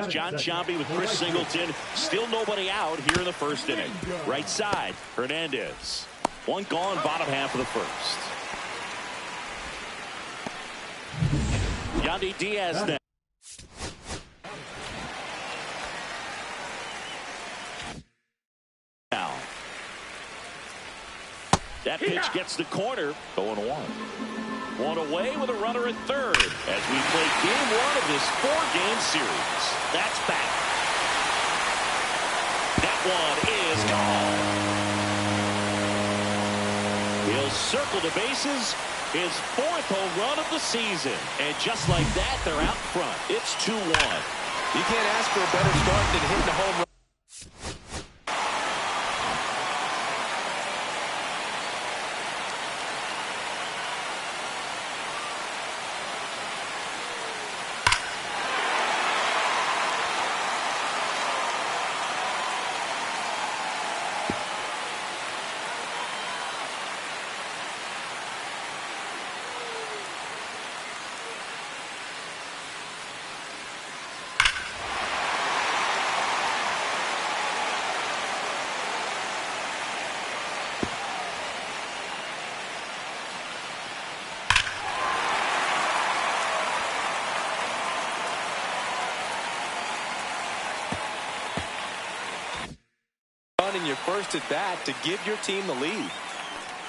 Here's John Sciambi with Chris Singleton. Still nobody out here in the first inning. Right side, Hernandez. One gone, bottom half of the first. Yandy Diaz next. Now, that pitch gets the corner. 0-1. One away with a runner at third as we play game one of this 4-game series. That's back. That one is gone. He'll circle the bases. His 4th home run of the season. And just like that, they're out front. It's 2-1. You can't ask for a better start than hitting a home run. In your first at bat to give your team the lead.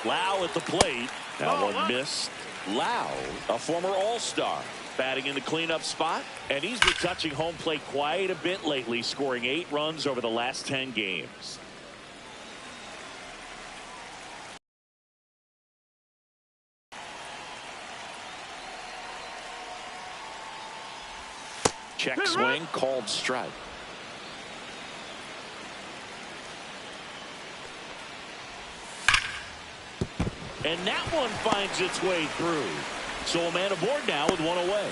Lau at the plate. That one missed. Lau, a former All-Star, batting in the cleanup spot, and he's been touching home plate quite a bit lately, scoring 8 runs over the last 10 games. Check swing, called strike. And that one finds its way through. So a man aboard now with one away.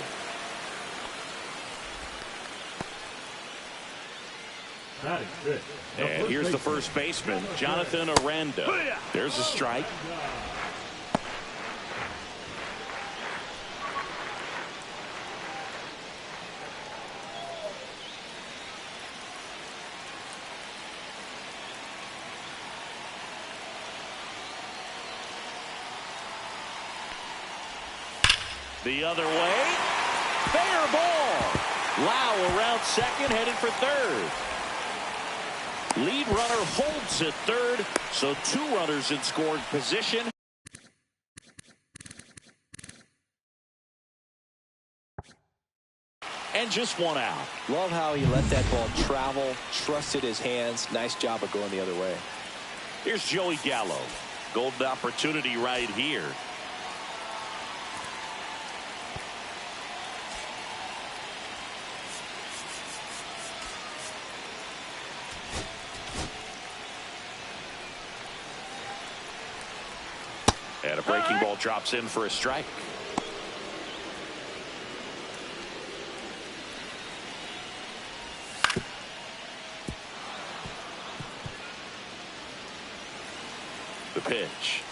And here's the first baseman, Jonathan Aranda. There's a strike. The other way. Fair ball. Lau around second, headed for third. Lead runner holds at third, so 2 runners in scoring position. And just 1 out. Love how he let that ball travel, trusted his hands. Nice job of going the other way. Here's Joey Gallo. Golden opportunity right here. And a breaking ball drops in for a strike. The pitch.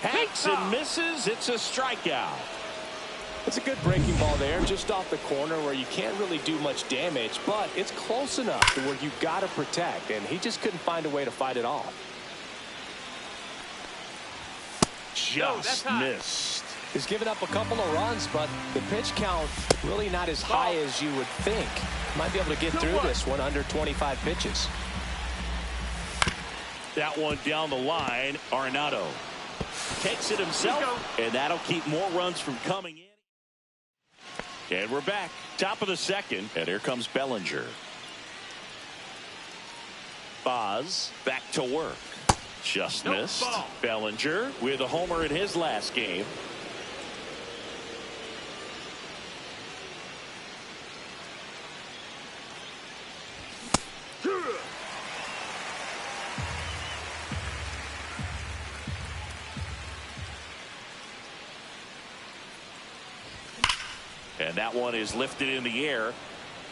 Hanks and misses. It's a strikeout. It's a good breaking ball there, just off the corner where you can't really do much damage, but it's close enough to where you got to protect, and he just couldn't find a way to fight it off. Just missed. He's given up a couple of runs, but the pitch count really not as high as you would think. Might be able to get through this one under 25 pitches. That one down the line. Arenado takes it himself, and that'll keep more runs from coming in. And we're back. Top of the second, and here comes Bellinger. Boz back to work. Just missed. Bellinger with a homer in his last game. And that one is lifted in the air.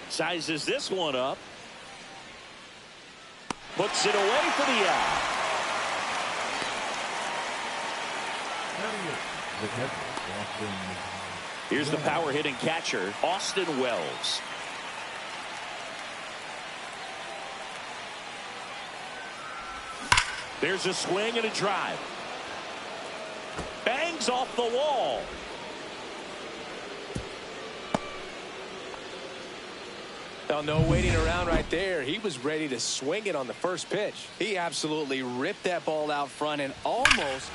Sizes this one up. Puts it away for the out. Here's the power hitting catcher, Austin Wells. There's a swing and a drive. Bangs off the wall. Well, no waiting around right there. He was ready to swing it on the first pitch. He absolutely ripped that ball out front and almost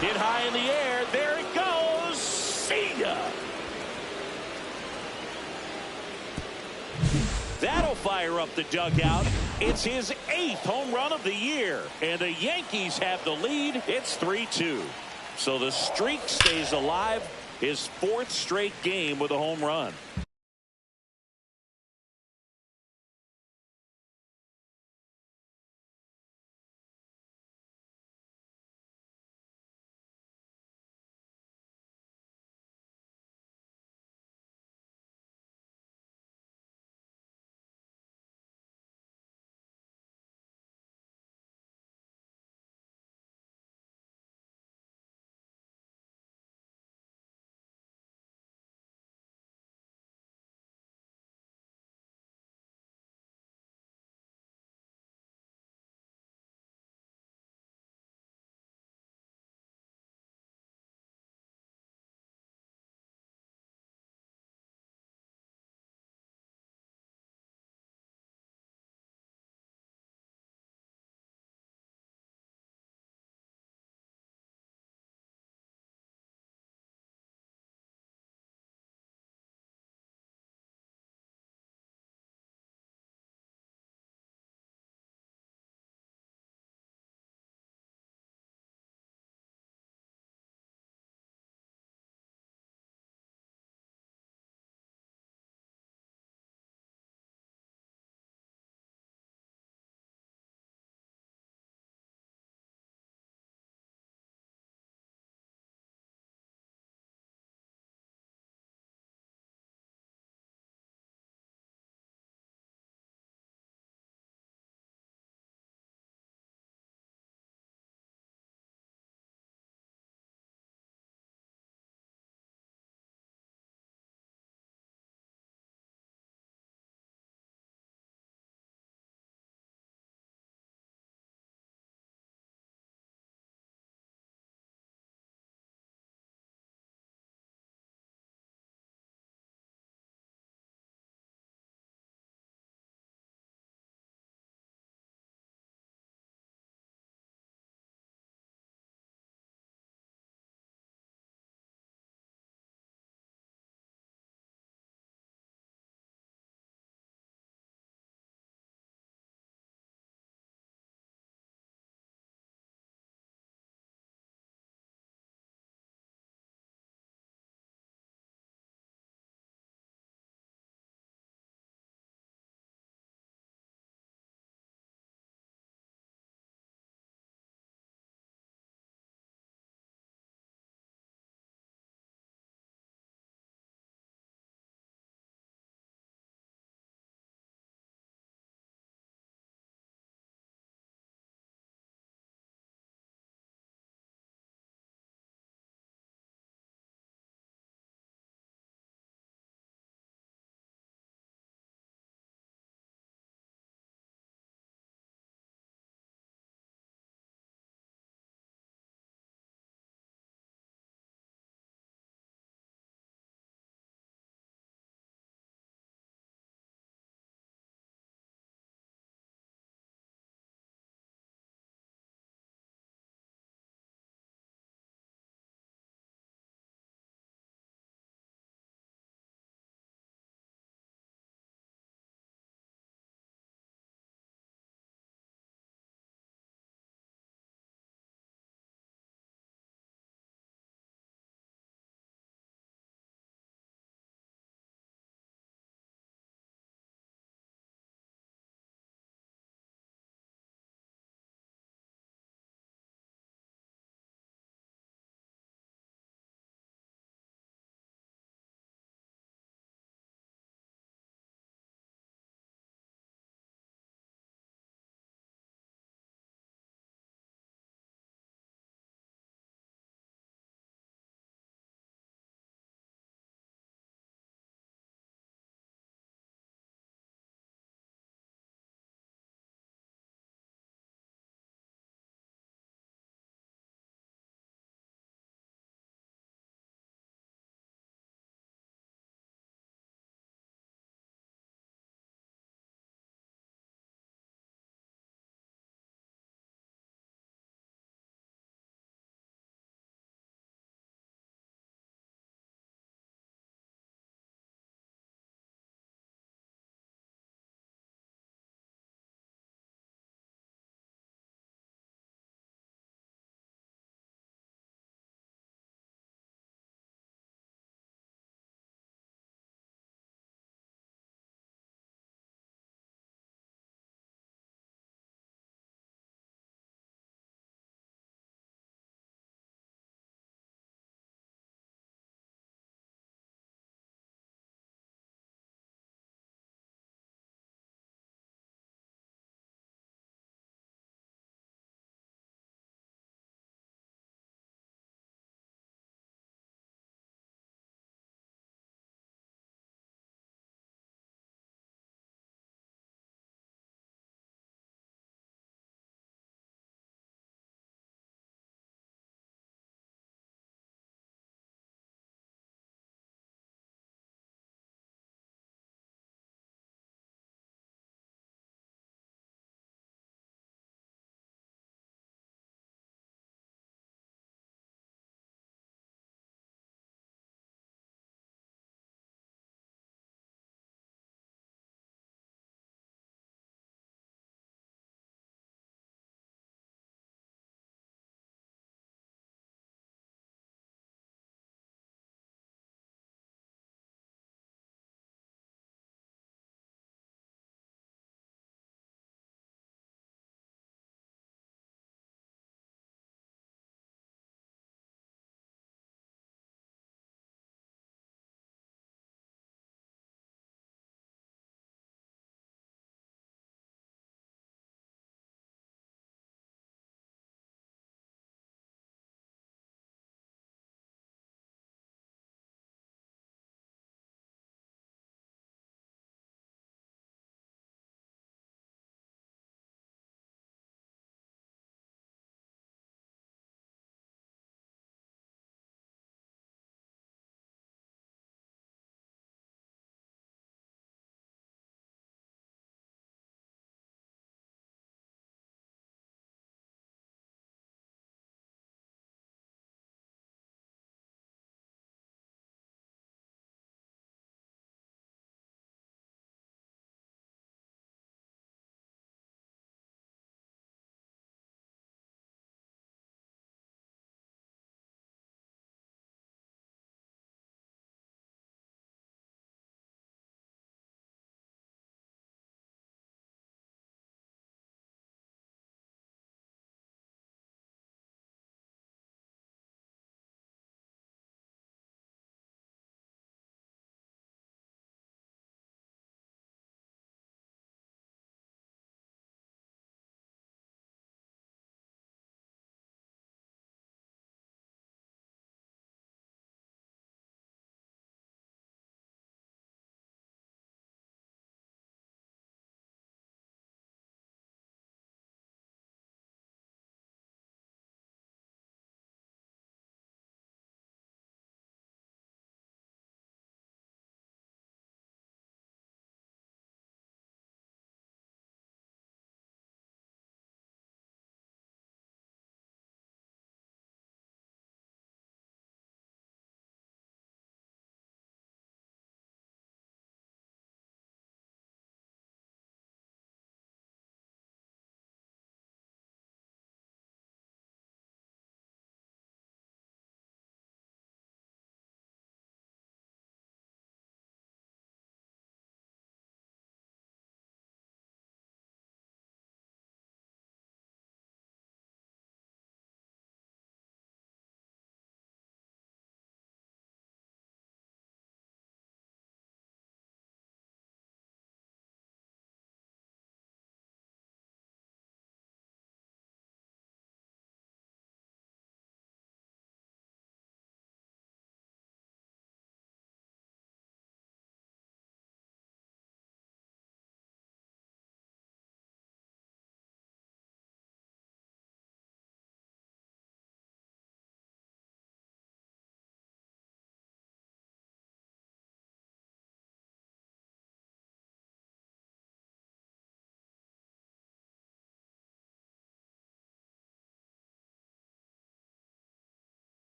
hit high in the air. There it goes. See ya. That'll fire up the dugout. It's his 8th home run of the year. And the Yankees have the lead. It's 3-2. So the streak stays alive. His 4th straight game with a home run.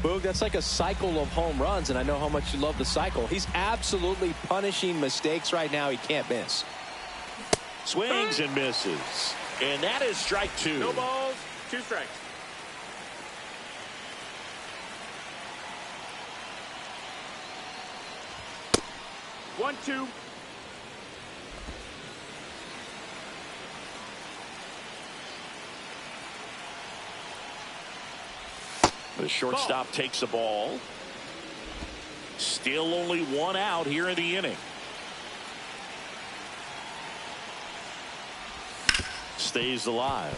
Boog, that's like a cycle of home runs, and I know how much you love the cycle. He's absolutely punishing mistakes right now he can't miss. Swings and misses. And that is strike two. No balls, 2 strikes. One, two. The shortstop takes the ball. Still only 1 out here in the inning. Stays alive.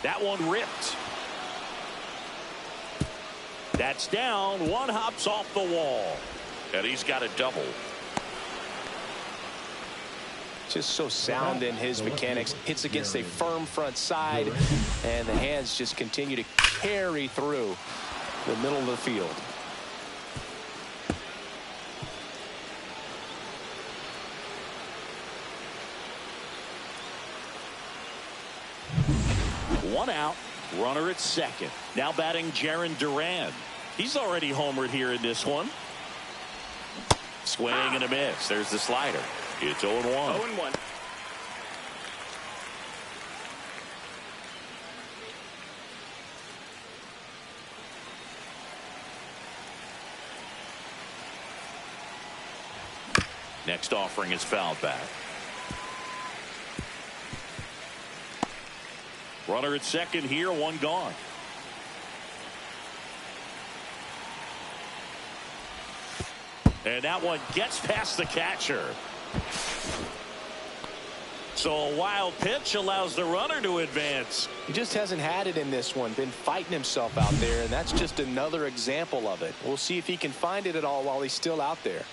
That one ripped. That's down. 1 hops off the wall. And he's got a double. Just so sound in his mechanics. Hits against a firm front side, and the hands just continue to carry through the middle of the field. One out. Runner at second. Now batting Jarren Duran. He's already homered here in this one. Swing and a miss. There's the slider. It's 0-1. 0-1. Next offering is fouled back. Runner at second here, 1 gone. And that one gets past the catcher. So a wild pitch allows the runner to advance. He just hasn't had it in this one. Been fighting himself out there, and that's just another example of it. We'll see if he can find it at all while he's still out there.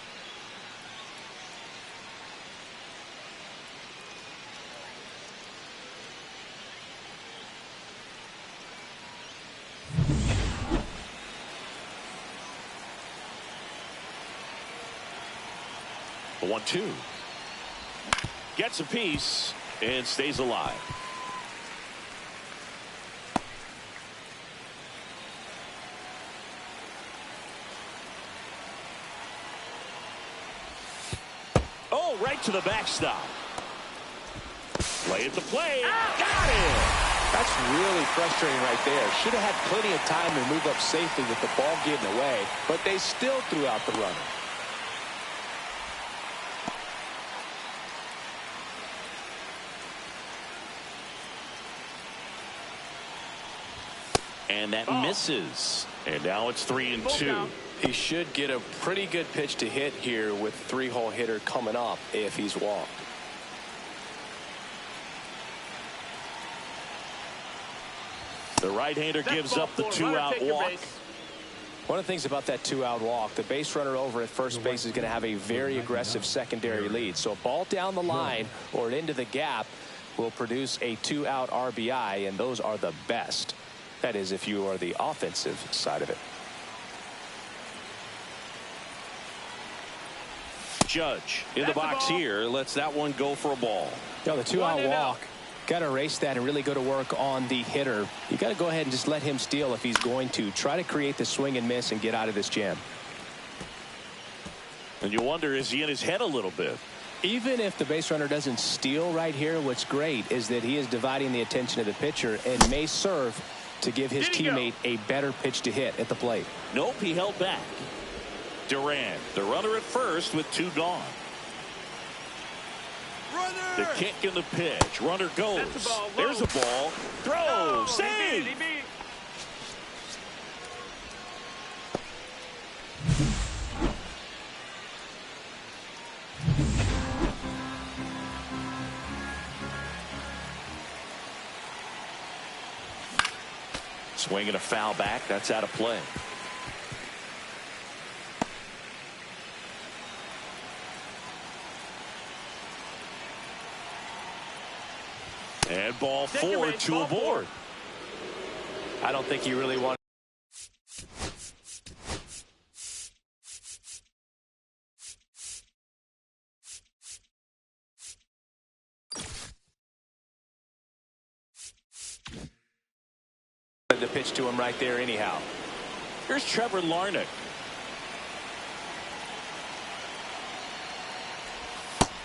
The 1-2. Gets a piece and stays alive. Oh, right to the backstop. Play at the plate. Got it. That's really frustrating right there. Should have had plenty of time to move up safely with the ball getting away, but they still threw out the runner. And that misses. And now it's 3-2. He should get a pretty good pitch to hit here with 3-hole hitter coming up if he's walked. The right-hander gives up the 2-out walk. One of the things about that 2-out walk, the base runner over at first base is going to have a very aggressive secondary lead. So a ball down the line or into the gap will produce a 2-out RBI, and those are the best. That is, if you are the offensive side of it. Judge in the box here lets that one go for a ball. The 2-out walk, got to erase that and really go to work on the hitter. You got to go ahead and just let him steal if he's going to. Try to create the swing and miss and get out of this jam. And you wonder, is he in his head a little bit? Even if the base runner doesn't steal right here, what's great is that he is dividing the attention of the pitcher and may serve to give his teammate a better pitch to hit at the plate. Nope, he held back. Duran, the runner at first with 2 gone. Runner! The kick and the pitch. Runner goes. There's a ball. Throw. Save. He beat. Swinging a foul back. That's out of play. And ball 4, 2 aboard. I don't think you really want pitch to him right there anyhow. Here's Trevor Larnach.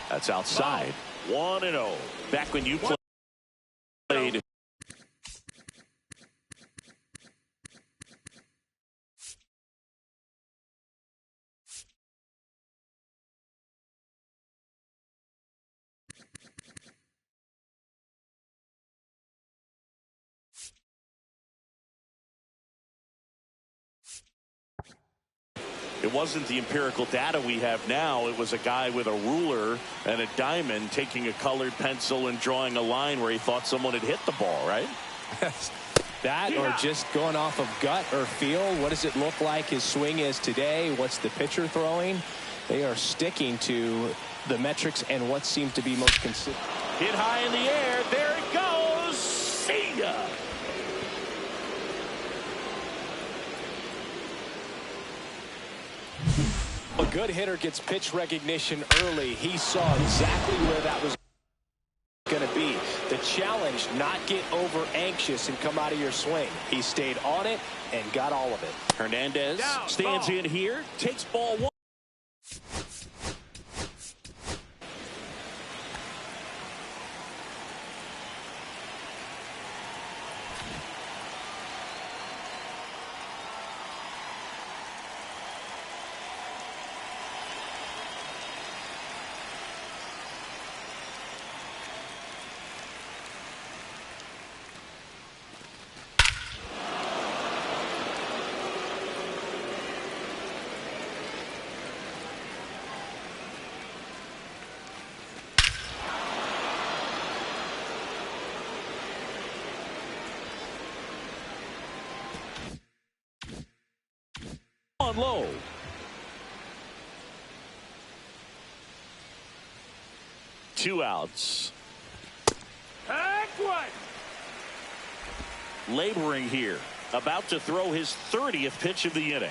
That's outside. 1-0. Back when you played. It wasn't the empirical data we have now. It was a guy with a ruler and a diamond taking a colored pencil and drawing a line where he thought someone had hit the ball, right? That or just going off of gut or feel. What does it look like his swing is today? What's the pitcher throwing? They are sticking to the metrics and what seems to be most consistent. Hit high in the air. There it goes. See ya. A good hitter gets pitch recognition early. He saw exactly where that was going to be. The challenge, not get over anxious and come out of your swing. He stayed on it and got all of it. Hernandez stands in here, takes ball one. On low. Two outs. Heck what? Laboring here. About to throw his 30th pitch of the inning.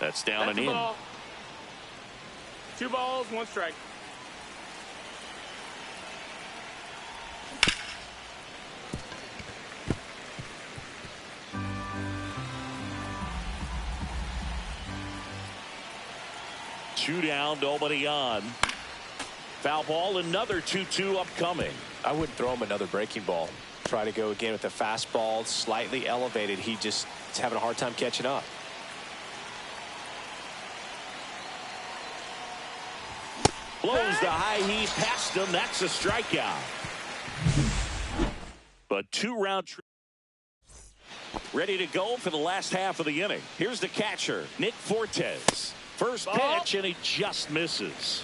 That's down and in. Ball. 2 balls, 1 strike. Two down, nobody on. Foul ball, another 2-2 upcoming. I wouldn't throw him another breaking ball. Try to go again with the fastball, slightly elevated. He just is having a hard time catching up. Blows the high heat past him. That's a strikeout. But 2-round trip. Ready to go for the last half of the inning. Here's the catcher, Nick Fortes. First pitch, and he just misses.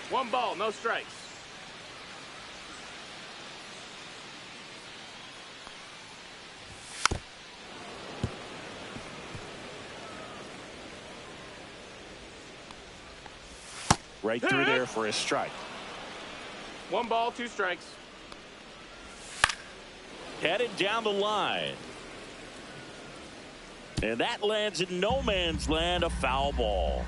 1 ball, no strikes. Right through there for a strike. 1 ball, 2 strikes. Headed down the line. And that lands in no man's land, a foul ball.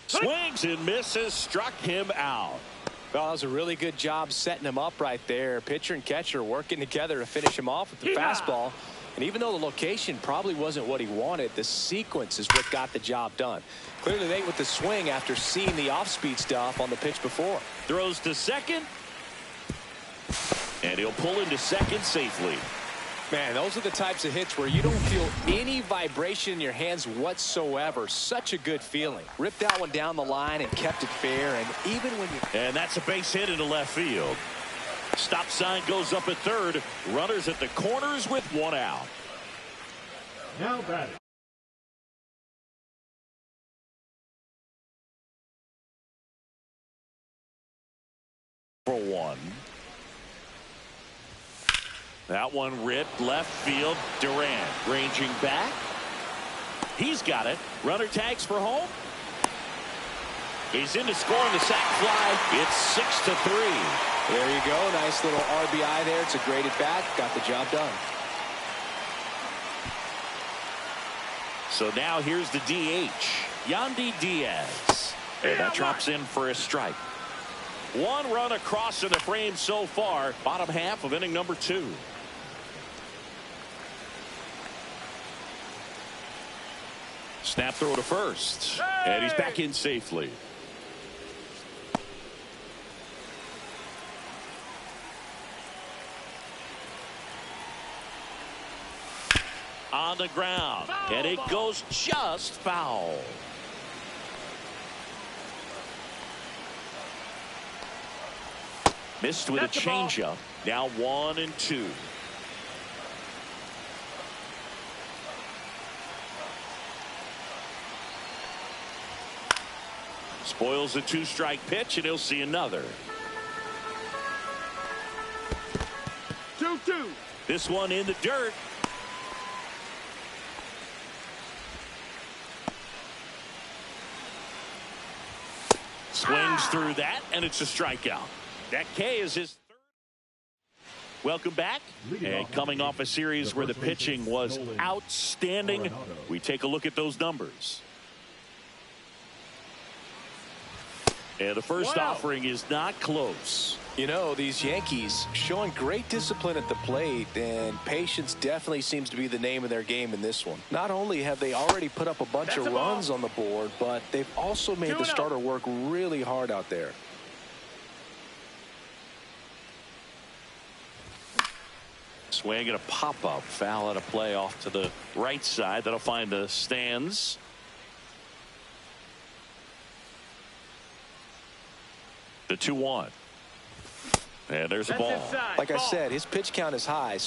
Swings and misses, struck him out. Well, that was a really good job setting him up right there. Pitcher and catcher working together to finish him off with the fastball. And even though the location probably wasn't what he wanted, the sequence is what got the job done. Clearly late with the swing after seeing the off-speed stuff on the pitch before. Throws to second. And he'll pull into second safely. Man, those are the types of hits where you don't feel any vibration in your hands whatsoever. Such a good feeling. Ripped that one down the line and kept it fair. And even when you... And that's a base hit into left field. Stop sign goes up at third. Runners at the corners with 1 out. Now batting. For 1. That one ripped left field. Durant ranging back. He's got it. Runner tags for home. He's in to score on the sac fly. It's 6-3. There you go. Nice little RBI there. It's a great at bat. Got the job done. So now here's the DH, Yandy Diaz. And that drops in for a strike. One run across in the frame so far. Bottom half of inning number 2. Snap throw to first. And he's back in safely. On the ground. And it goes just foul. Missed with a changeup. Now 1-2. Spoils a 2-strike pitch, and he'll see another. 2-2. This one in the dirt. Swings through that, and it's a strikeout. That K is his third. Welcome back. And coming off a series where the pitching was outstanding, we take a look at those numbers. And the first offering is not close. You know, these Yankees showing great discipline at the plate, and patience definitely seems to be the name of their game in this one. Not only have they already put up a bunch of runs on the board, but they've also made the starter work really hard out there. Swing and a pop-up. Foul at a play off to the right side. That'll find the stands. The 2-1. And there's a ball. Like I said, his pitch count is high.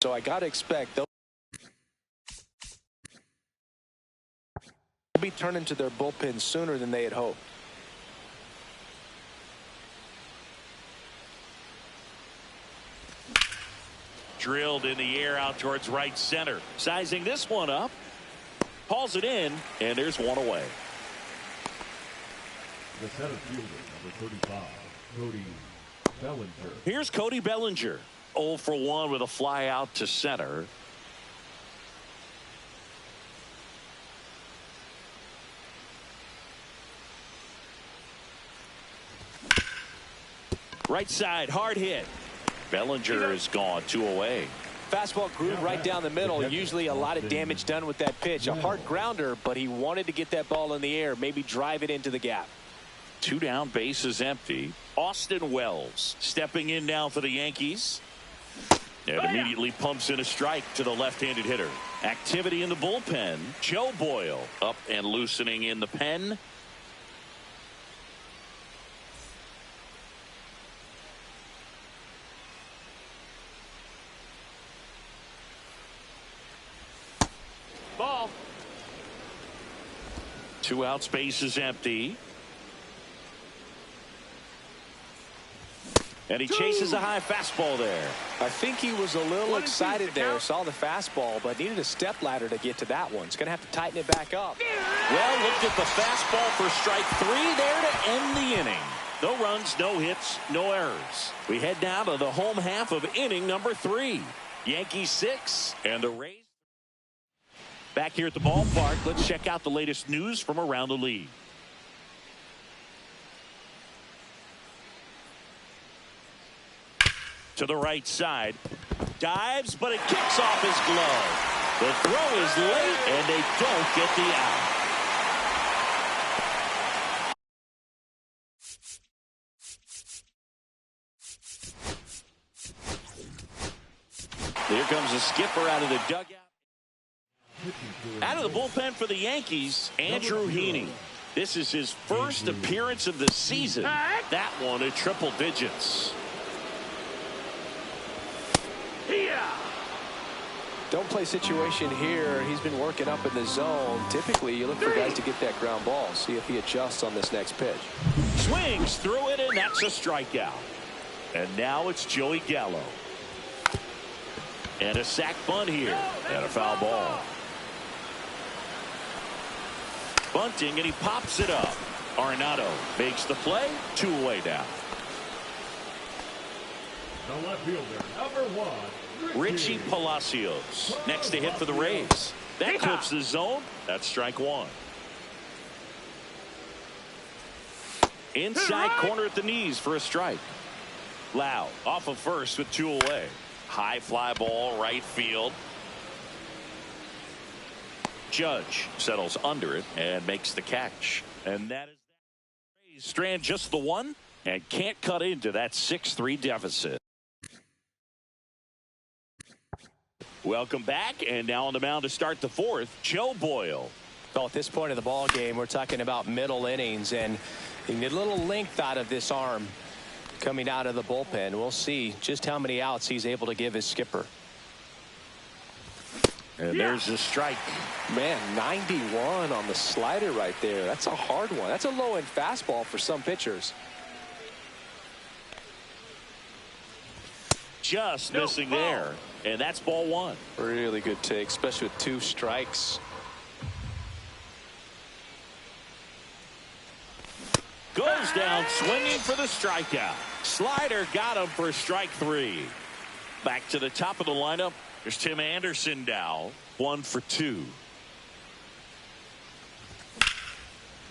So I got to expect they'll be turning to their bullpen sooner than they had hoped. Drilled in the air out towards right center. Sizing this one up. Hauls it in, and there's one away. The center fielder, number 35, Cody Bellinger. Here's Cody Bellinger. 0 for 1 with a fly out to center. Right side, hard hit. Bellinger is gone, 2 away. Fastball groove right down the middle. Usually a lot of damage done with that pitch. A hard grounder, but he wanted to get that ball in the air, maybe drive it into the gap. 2 down, bases empty. Austin Wells stepping in now for the Yankees. And immediately pumps in a strike to the left-handed hitter. Activity in the bullpen. Joe Boyle up and loosening in the pen. Ball. 2 out, space is empty. And he chases a high fastball there. I think he was a little excited there, saw the fastball, but needed a step ladder to get to that one. He's going to have to tighten it back up. Well, looked at the fastball for strike 3 there to end the inning. No runs, no hits, no errors. We head down to the home half of inning number 3. Yankees 6 and the Rays. Back here at the ballpark, let's check out the latest news from around the league. To the right side. Dives, but it kicks off his glove. The throw is late, and they don't get the out. Here comes the skipper out of the dugout. Out of the bullpen for the Yankees, Andrew Heaney. This is his first appearance of the season. That one at triple digits. Don't play situation here. He's been working up in the zone. Typically, you look for guys to get that ground ball. See if he adjusts on this next pitch. Swings through it, and that's a strikeout. And now it's Joey Gallo. And a sac bunt here. And a foul ball. Bunting, and he pops it up. Arenado makes the play. 2 away now. The left fielder, number 1, Richie Palacios next to hit for the Rays. That clips the zone. That's strike 1. Inside corner at the knees for a strike. Lau off of first with 2 away. High fly ball right field. Judge settles under it and makes the catch. And that is that. Strand just the 1 and can't cut into that 6-3 deficit. Welcome back, and now on the mound to start the 4th, Joe Boyle. Well, at this point of the ball game, we're talking about middle innings, and you need a little length out of this arm coming out of the bullpen. We'll see just how many outs he's able to give his skipper. And there's a strike. Man, 91 on the slider right there. That's a hard one. That's a low-end fastball for some pitchers. Just missing there. And that's ball 1. Really good take, especially with 2 strikes. Goes down swinging for the strikeout. Slider got him for strike 3. Back to the top of the lineup. There's Tim Anderson now. 1 for 2.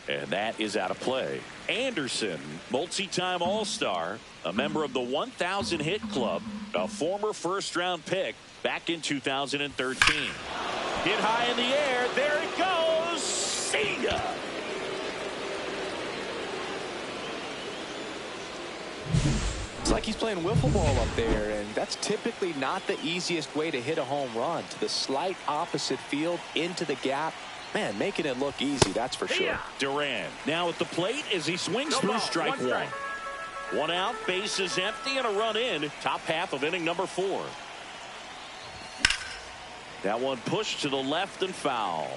And that is out of play. Anderson, multi-time All-Star, a member of the 1,000 hit club, a former first-round pick back in 2013. Hit high in the air. There it goes. See ya. It's like he's playing wiffle ball up there, and that's typically not the easiest way to hit a home run. To the slight opposite field, into the gap. Man, making it look easy, that's for sure. Duran now at the plate as he swings through strike 1. 1 out, bases empty, and a run in. Top half of inning number 4. That one pushed to the left and foul.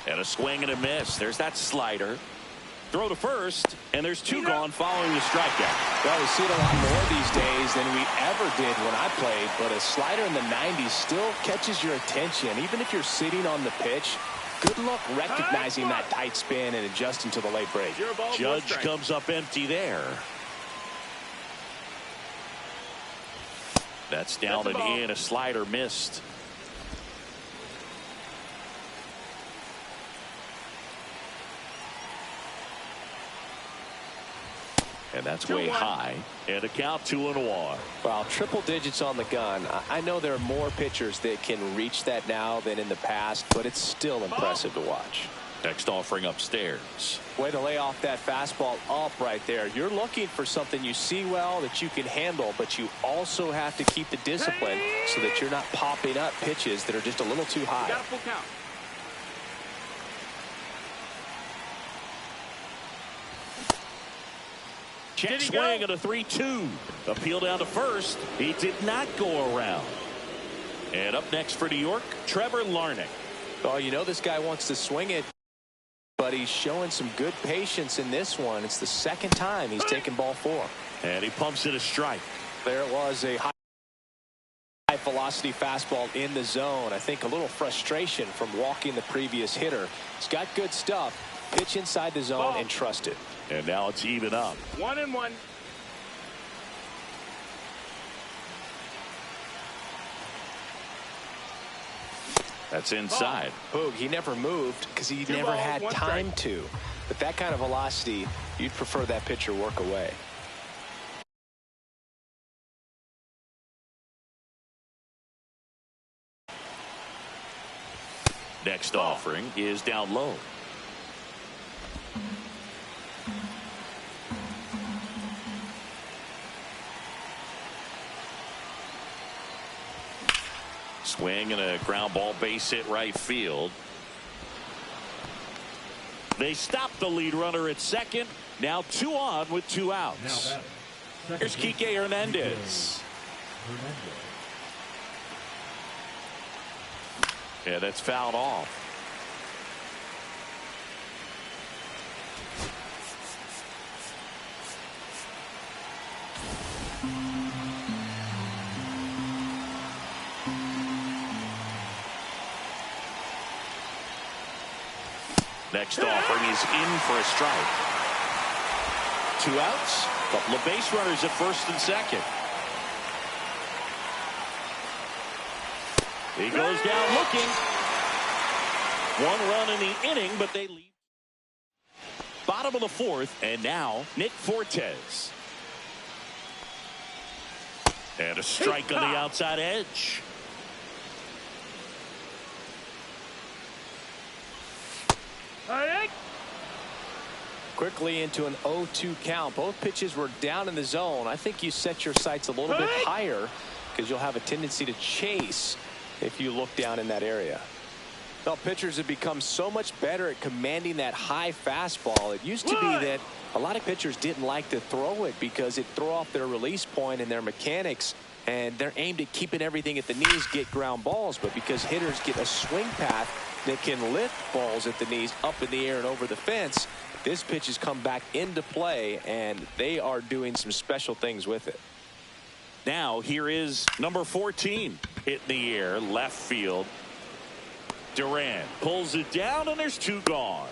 And a swing and a miss. There's that slider. Throw to first, and there's 2 gone following the strikeout. Well, we see it a lot more these days than we ever did when I played, but a slider in the 90s still catches your attention. Even if you're sitting on the pitch, good luck recognizing that tight spin and adjusting to the late break. Judge comes up empty there. That's down and in. A slider missed. And that's way high. And a count 2-1. Wow, triple digits on the gun. I know there are more pitchers that can reach that now than in the past, but it's still impressive to watch. Next offering upstairs. Way to lay off that fastball up right there. You're looking for something you see well that you can handle, but you also have to keep the discipline so that you're not popping up pitches that are just a little too high. Got a full count. Check swing at a 3-2. Appeal down to first. He did not go around. And up next for New York, Trevor Larnach. Oh, you know this guy wants to swing it, but he's showing some good patience in this one. It's the 2nd time he's taken ball 4. And he pumps it a strike. There it was, a high velocity fastball in the zone. I think a little frustration from walking the previous hitter. He's got good stuff. Pitch inside the zone and trust it. And now it's even up. 1-1. That's inside. Boog, he never moved because he never had time to. But that kind of velocity, you'd prefer that pitcher work away. Next offering is down low. Swing and a ground ball, base hit right field. They stop the lead runner at second. Now 2 on with 2 outs. Here's Kike Hernandez. Yeah, that's fouled off. Next offering is in for a strike. 2 outs. Couple of base runners at first and second. He goes down looking. 1 run in the inning, but they lead. Bottom of the 4th, and now Nick Fortes. And a strike on the outside edge. Quickly into an 0-2 count. Both pitches were down in the zone. I think you set your sights a little bit higher because you'll have a tendency to chase if you look down in that area. Well, pitchers have become so much better at commanding that high fastball. It used to be that a lot of pitchers didn't like to throw it because it threw off their release point and their mechanics, and they're aimed at keeping everything at the knees, get ground balls. But because hitters get a swing path that can lift balls at the knees up in the air and over the fence, this pitch has come back into play, and they are doing some special things with it. Now here is number 14. Hit in the air, left field. Duran pulls it down, and there's 2 gone.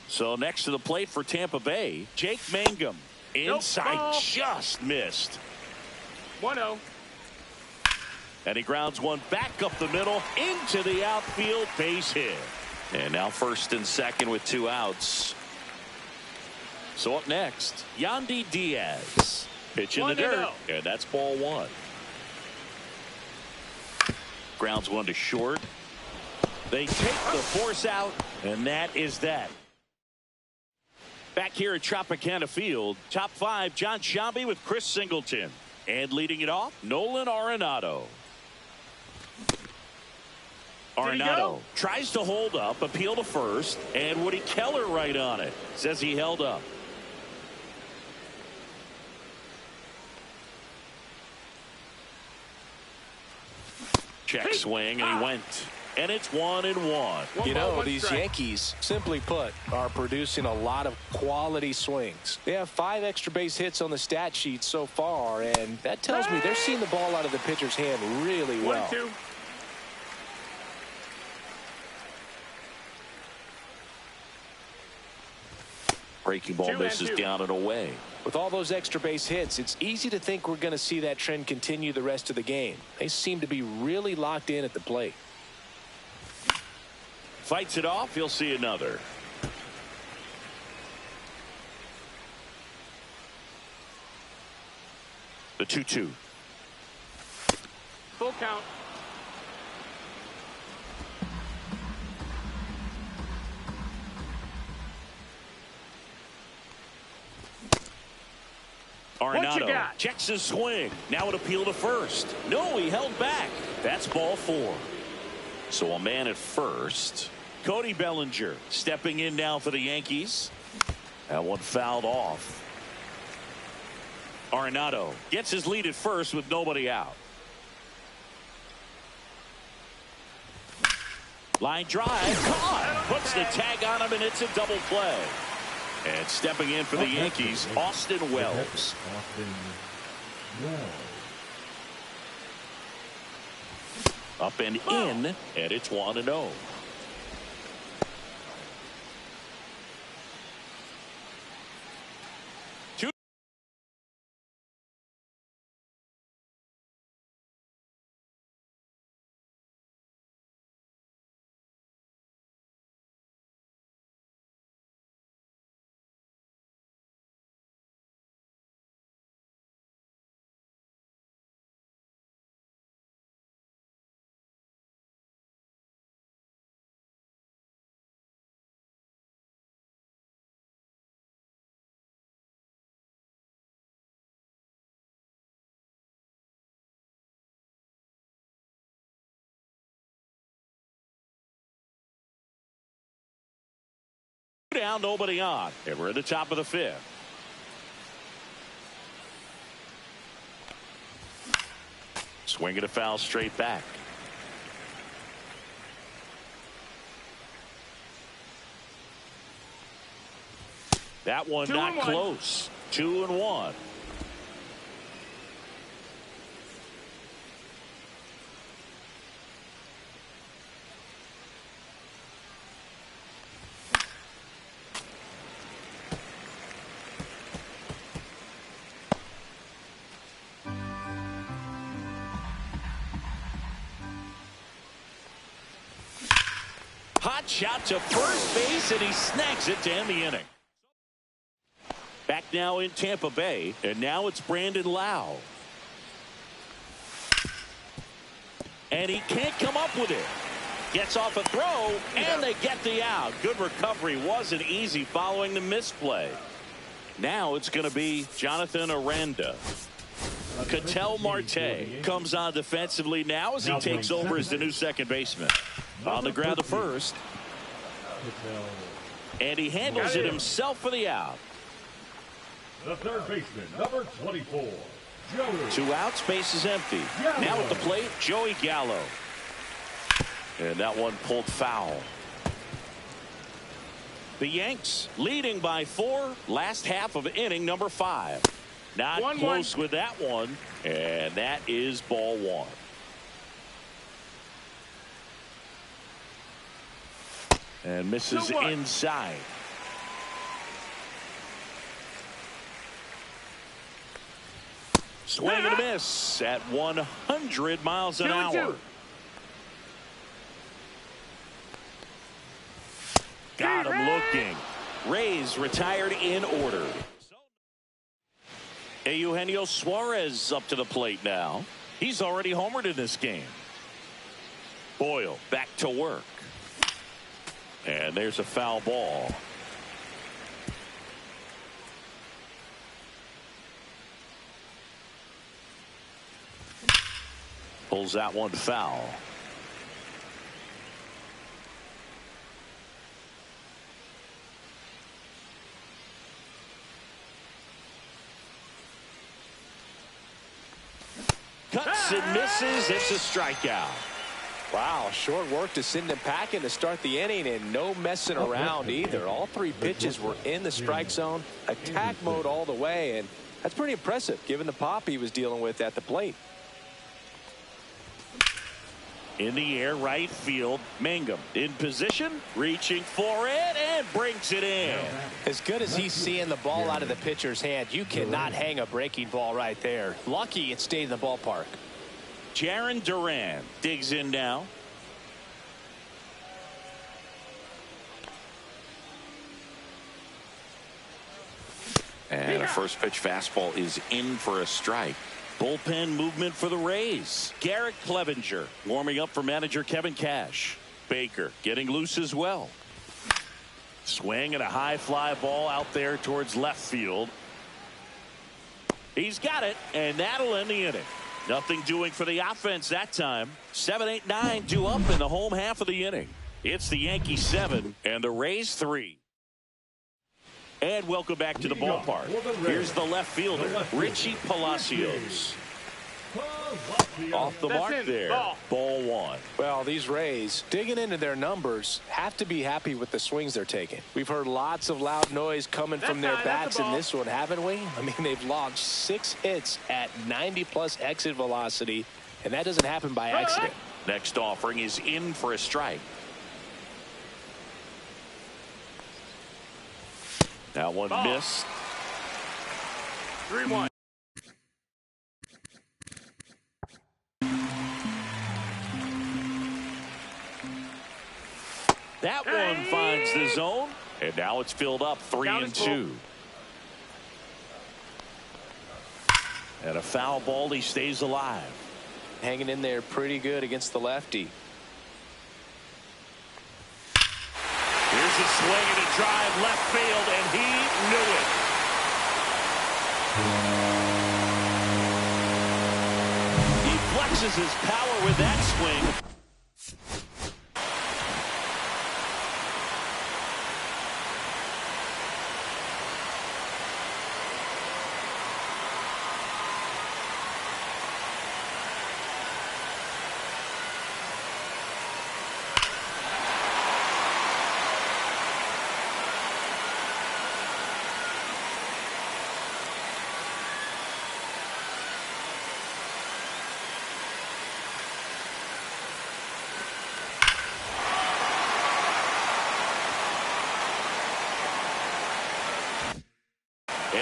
So next to the plate for Tampa Bay, Jake Mangum. Inside, just missed. 1-0. And he grounds one back up the middle into the outfield, base hit. And now first and second with 2 outs. So up next, Yandy Diaz. Pitch in the dirt, and that's ball 1. Grounds one to short. They take the force out, and that is that. Back here at Tropicana Field, top 5, John Sciambi with Chris Singleton. And leading it off, Nolan Arenado. Arenado tries to hold up, appeal to first, and Woody Keller right on it. Says he held up. Check swing, and he went. And it's 1-1. You know, these Yankees, simply put, are producing a lot of quality swings. They have 5 extra base hits on the stat sheet so far, and that tells me they're seeing the ball out of the pitcher's hand really well. 1-2. Breaking ball misses down and away. With all those extra base hits, it's easy to think we're going to see that trend continue the rest of the game. They seem to be really locked in at the plate. Fights it off. He'll see another. The 2-2. Full count. Arenado checks his swing. Now an appeal to first. No, he held back. That's ball 4. So a man at first. Cody Bellinger stepping in now for the Yankees. That one fouled off. Arenado gets his lead at first with nobody out. Line drive. Caught. Puts the tag on him, and it's a double play. And stepping in for the Yankees, Austin Wells. Up and in, and it's 1-0. Down, nobody on, and we're at the top of the 5th. Swing and a foul straight back. That one not close. 2-1. Hot shot to first base, and he snags it to end the inning. Back now in Tampa Bay, and now it's Brandon Lau. And he can't come up with it. Gets off a throw, and they get the out. Good recovery. Wasn't easy following the misplay. Now it's going to be Jonathan Aranda. Ketel Marte comes on defensively now as he takes over as the new second baseman. On the ground to first. And he handles it himself for the out. The third baseman, number 24, Joey. 2 outs, base is empty. Now at the plate, Joey Gallo. And that one pulled foul. The Yanks leading by 4, last half of inning number 5. Not close with that one, and that is ball 1. And misses inside. Swing and a miss at 100 miles an hour. Got him looking. Rays retired in order. Eugenio Suarez up to the plate now. He's already homered in this game. Boyle back to work. And there's a foul ball. Pulls that one foul. Cuts and misses. It's a strikeout. Wow, short work to send him packing to start the inning, and no messing around either. All 3 pitches were in the strike zone, attack mode all the way, and that's pretty impressive given the pop he was dealing with at the plate. In the air, right field. Mangum in position, reaching for it, and brings it in. As good as he's seeing the ball out of the pitcher's hand, you cannot hang a breaking ball right there. Lucky it stayed in the ballpark. Jarren Duran digs in now. And a first pitch fastball is in for a strike. Bullpen movement for the Rays. Garrett Clevenger warming up for manager Kevin Cash. Baker getting loose as well. Swing and a high fly ball out there towards left field. He's got it, and that'll end the inning. Nothing doing for the offense that time. 7, 8, 9 due up in the home half of the inning. It's the Yankees 7 and the Rays 3. And welcome back to the ballpark. Here's the left fielder, Richie Palacios. Off the mark there. Ball 1. Well, these Rays, digging into their numbers, have to be happy with the swings they're taking. We've heard lots of loud noise coming from their bats in this one, haven't we? I mean, they've launched 6 hits at 90+ exit velocity, and that doesn't happen by accident. Next offering is in for a strike. That one missed. 3-1. That one finds the zone, and now it's filled up 3-2. And a foul ball. He stays alive. Hanging in there pretty good against the lefty. Here's a swing and a drive left field, and he knew it. He flexes his power with that swing.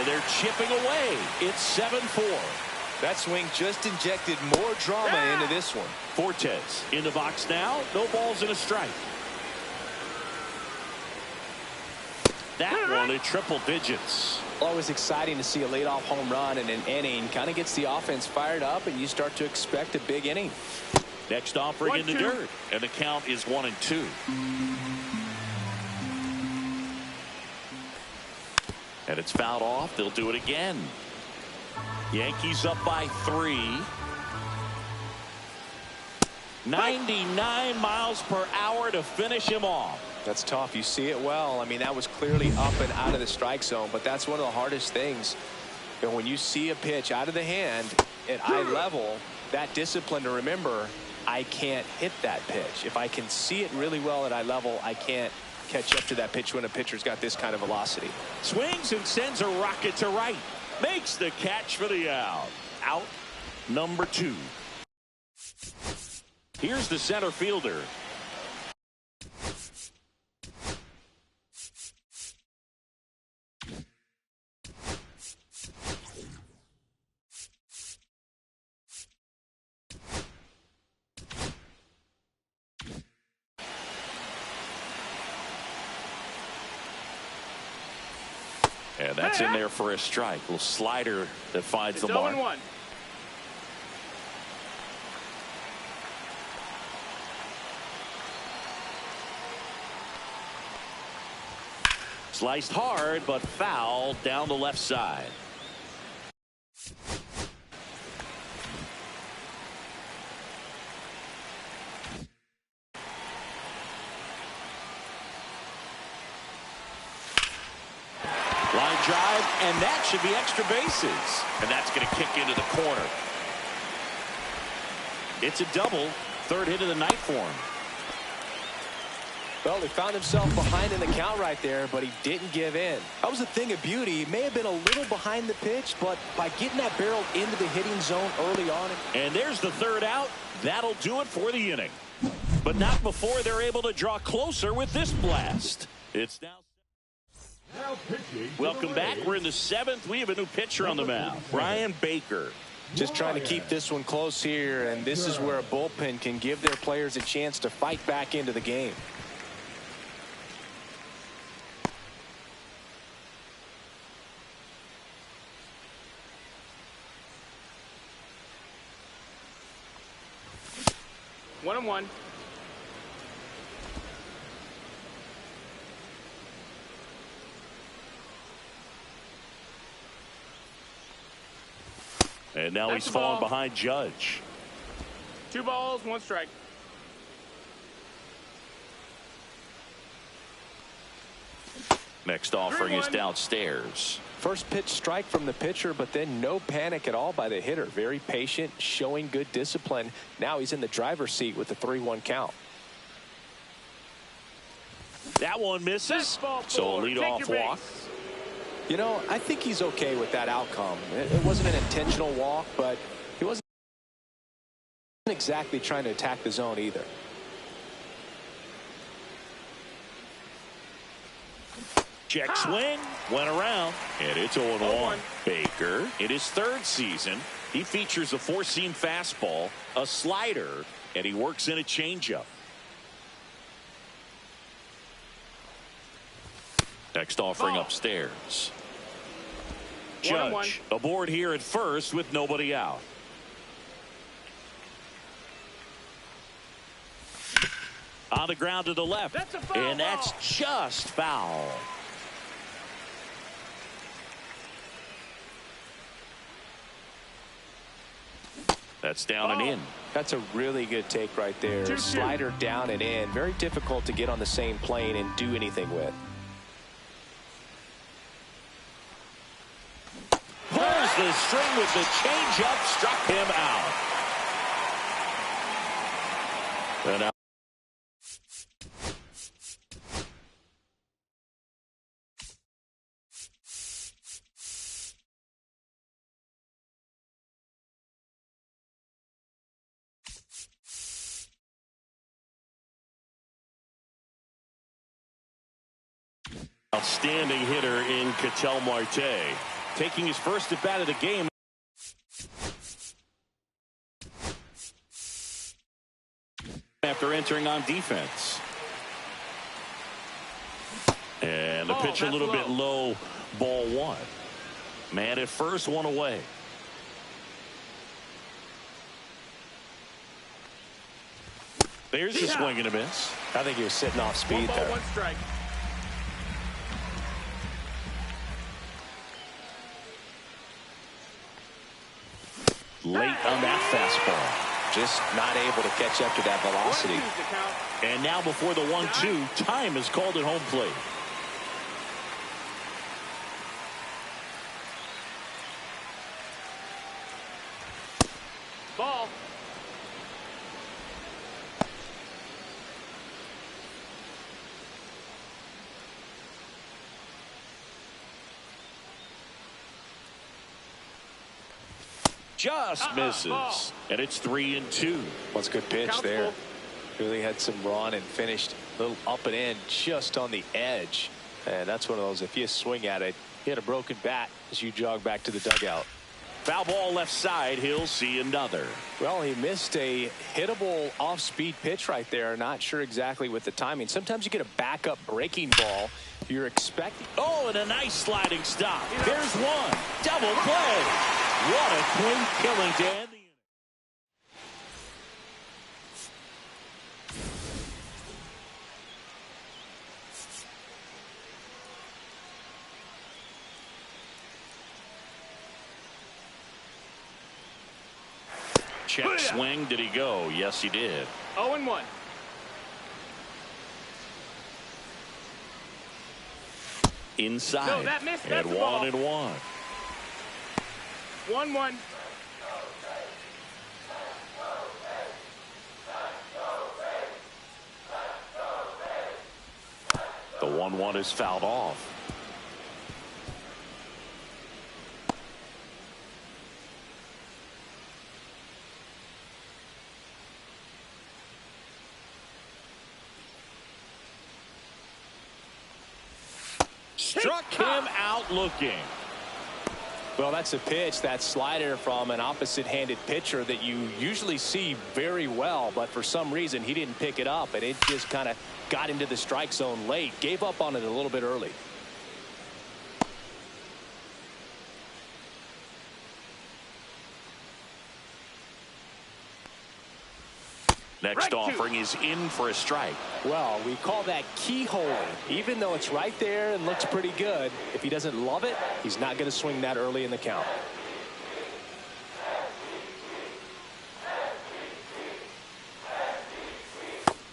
And they're chipping away. It's 7-4. That swing just injected more drama into this one. Fortes in the box now. No balls and a strike. That one at triple digits. Always exciting to see a leadoff home run in an inning. Kind of gets the offense fired up, and you start to expect a big inning. Next offering in the dirt, and the count is 1-2. And it's fouled off. They'll do it again. Yankees up by 3. 99 miles per hour to finish him off. That's tough. You see it well. I mean, that was clearly up and out of the strike zone, but that's one of the hardest things. And when you see a pitch out of the hand at eye level, that discipline to remember, I can't hit that pitch. If I can see it really well at eye level, I can't catch up to that pitch when a pitcher's got this kind of velocity. Swings and sends a rocket to right. Makes the catch for the out. Out number 2. Here's the center fielder. And that's in there for a strike. Little slider that finds the mark. 0-1. Sliced hard, but foul down the left side. Line drive, and that should be extra bases. And that's going to kick into the corner. It's a double. Third hit of the night for him. Well, he found himself behind in the count right there, but he didn't give in. That was a thing of beauty. He may have been a little behind the pitch, but by getting that barrel into the hitting zone early on. And there's the third out. That'll do it for the inning. But not before they're able to draw closer with this blast. It's now. Welcome back. We're in the 7th. We have a new pitcher on the mound, Brian Baker. Just trying to keep this one close here, and this is where a bullpen can give their players a chance to fight back into the game. One and one. And now he's fallen behind Judge. 2 balls, 1 strike. Next offering is downstairs. First pitch strike from the pitcher, but then no panic at all by the hitter. Very patient, showing good discipline. Now he's in the driver's seat with the 3-1 count. That one misses. So a leadoff walk. You know, I think he's okay with that outcome. It wasn't an intentional walk, but he wasn't exactly trying to attack the zone either. Check swing, went around, and it's 0-1. Baker, in his 3rd season, he features a 4-seam fastball, a slider, and he works in a changeup. Next offering upstairs. Judge aboard here at first with nobody out. On the ground to the left, and that's just foul. That's down and in. That's a really good take right there. Slider down and in. Very difficult to get on the same plane and do anything with. Pulls the string with the changeup, struck him out. And out. Outstanding hitter in Ketel Marte. taking his first at bat of the game. After entering on defense. And the pitch a little bit low, ball one. Man at first, one away. There's a swing and a miss. I think he was sitting off speed there. 1 strike. Late on that fastball. Just not able to catch up to that velocity. And now before the 1-2, time is called at home plate. Ball. Just misses. And it's 3-2. What's a good pitch there. Really had some run and finished a little up and in just on the edge. And that's one of those, if you swing at it, you had a broken bat as you jog back to the dugout. Foul ball left side. He'll see another. Well, he missed a hittable off-speed pitch right there. Not sure exactly with the timing. Sometimes you get a backup breaking ball. You're expecting. Oh, and a nice sliding stop. There's one. Double play. What a quick killing to end the inning. Check swing. Did he go? Yes, he did. 0-1. Inside. No, that missed. That's and the ball. 1-1. 1-1. The 1-1 is fouled off. Struck him out looking. Well, that's a pitch, that slider from an opposite-handed pitcher that you usually see very well, but for some reason he didn't pick it up, and it just kind of got into the strike zone late. Gave up on it a little bit early. Next offering is in for a strike. Well, we call that keyhole. Even though it's right there and looks pretty good, if he doesn't love it, he's not going to swing that early in the count.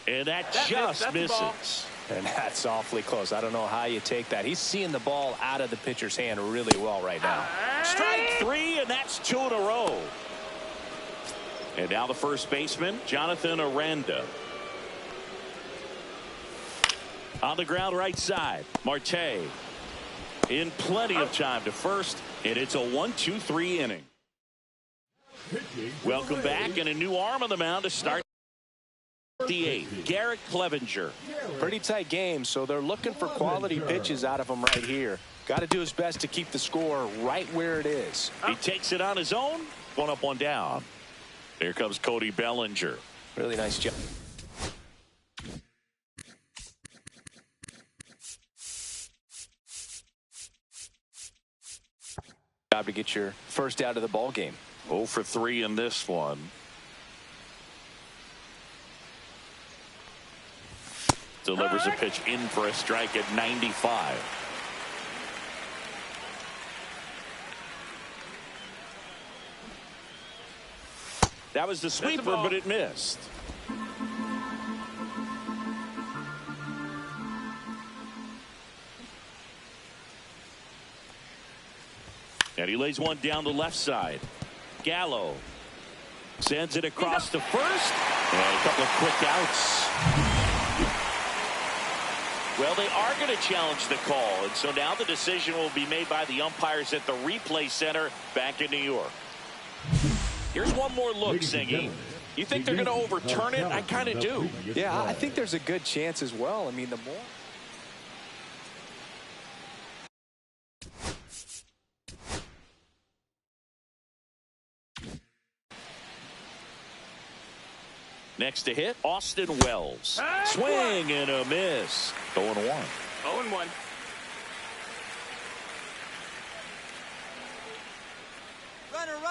And that just misses. And that's awfully close. I don't know how you take that. He's seeing the ball out of the pitcher's hand really well right now. Strike three, and that's 2 in a row. And now the first baseman, Jonathan Aranda. On the ground right side, Marte in plenty of time to first, and it's a 1-2-3 inning. Welcome back, and a new arm on the mound to start the 8th, Garrett Clevenger. Pretty tight game, so they're looking for quality pitches out of him right here. Got to do his best to keep the score right where it is. He takes it on his own, 1 up, 1 down. Here comes Cody Bellinger. Really nice job. Job to get your first out of the ball game. 0 for 3 in this one. Delivers a pitch in for a strike at 95. That was the sweeper, but it missed. And he lays one down the left side. Gallo sends it across to first. And a couple of quick outs. Well, they are going to challenge the call. And so now the decision will be made by the umpires at the replay center back in New York. Here's one more look, Singy. You think they're going to overturn it? I kind of do. Yeah, I think there's a good chance as well. I mean, the more. Next to hit, Austin Wells. Swing and a miss. 0-1. 0-1.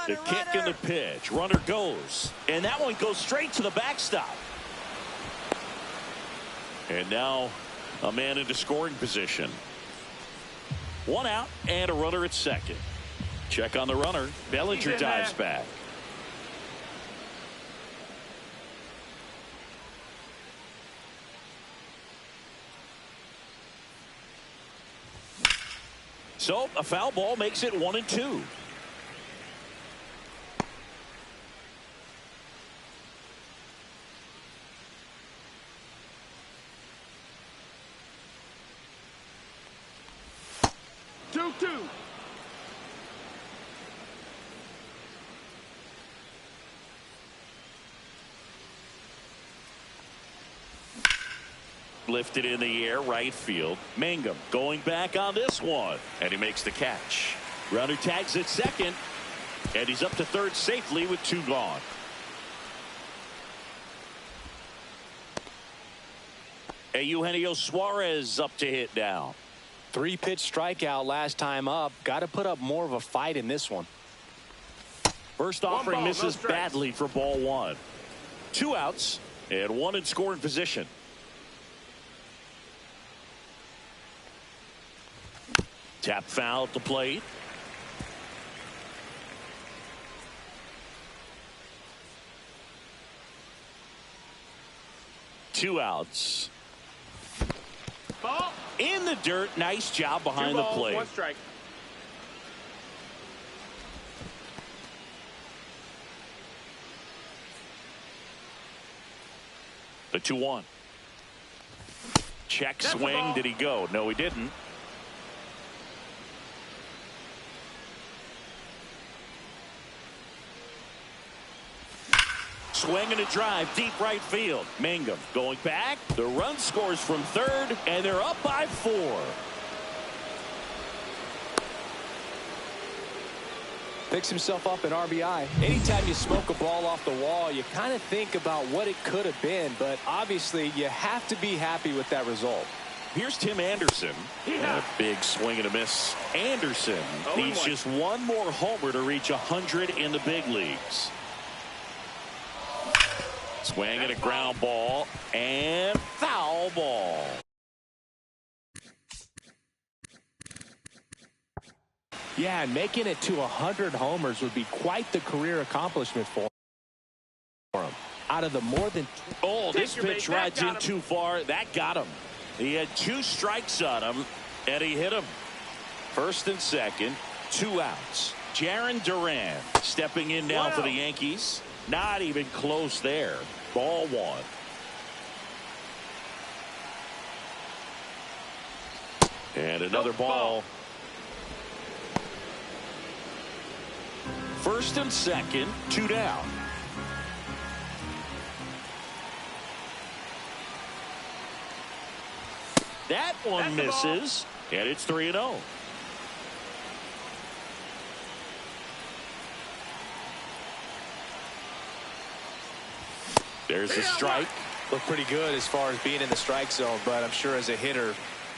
The kick and the pitch. Runner goes. And that one goes straight to the backstop. And now a man into scoring position. 1 out and a runner at second. Check on the runner. Bellinger dives back. So a foul ball makes it 1-2. Lifted in the air, right field. Mangum going back on this one, and he makes the catch. Runner tags at second, and he's up to third safely with 2 gone. Eugenio Suarez up to hit now. 3-pitch strikeout last time up. Got to put up more of a fight in this one. First offering misses badly for ball 1. 2 outs and 1 in scoring position. Tap foul at the plate. Two outs. Ball. In the dirt. Nice job behind the plate. 1 strike. The 2-1. Check swing. Did he go? No, he didn't. Swing and a drive, deep right field. Mangum going back. The run scores from third, and they're up by 4. Picks himself up an RBI. Anytime you smoke a ball off the wall, you kind of think about what it could have been, but obviously you have to be happy with that result. Here's Tim Anderson. A big swing and a miss. Anderson needs just 1 more homer to reach 100 in the big leagues. Swing and a ground ball and foul ball. Yeah, and making it to 100 homers would be quite the career accomplishment for him. Out of the more than... Oh, this pitch rides in too far. That got him. He had 2 strikes on him, and he hit him. First and second, 2 outs. Jarren Duran stepping in now for the Yankees. Not even close there. Ball 1. And another ball. First and second, 2 down. That one misses, and it's 3-0. There's the strike. Looked pretty good as far as being in the strike zone, but I'm sure as a hitter,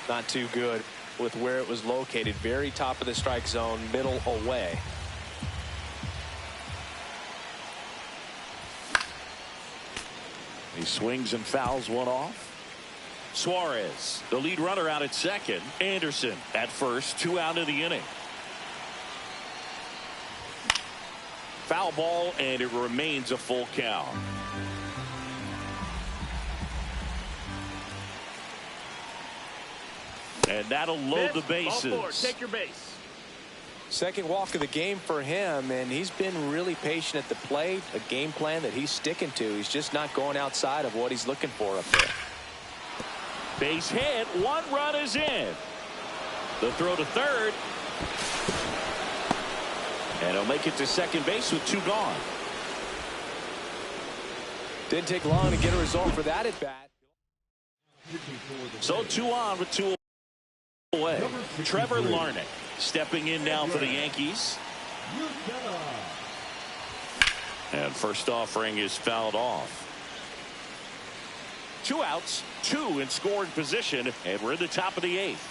not too good with where it was located. Very top of the strike zone, middle away. He swings and fouls one off. Suarez, the lead runner, out at second. Anderson at first, 2 out of the inning. Foul ball, and it remains a full count. And that'll load the bases. Ball 4, take your base. Second walk of the game for him, and he's been really patient at the plate. A game plan that he's sticking to. He's just not going outside of what he's looking for up there. Base hit. 1 run is in. The throw to third. And he'll make it to second base with 2 gone. Didn't take long to get a result for that at bat. So 2 on with 2 away. Trevor Larnach stepping in now for the Yankees. And first offering is fouled off. 2 outs, 2 in scoring position, and we're in the top of the 8th.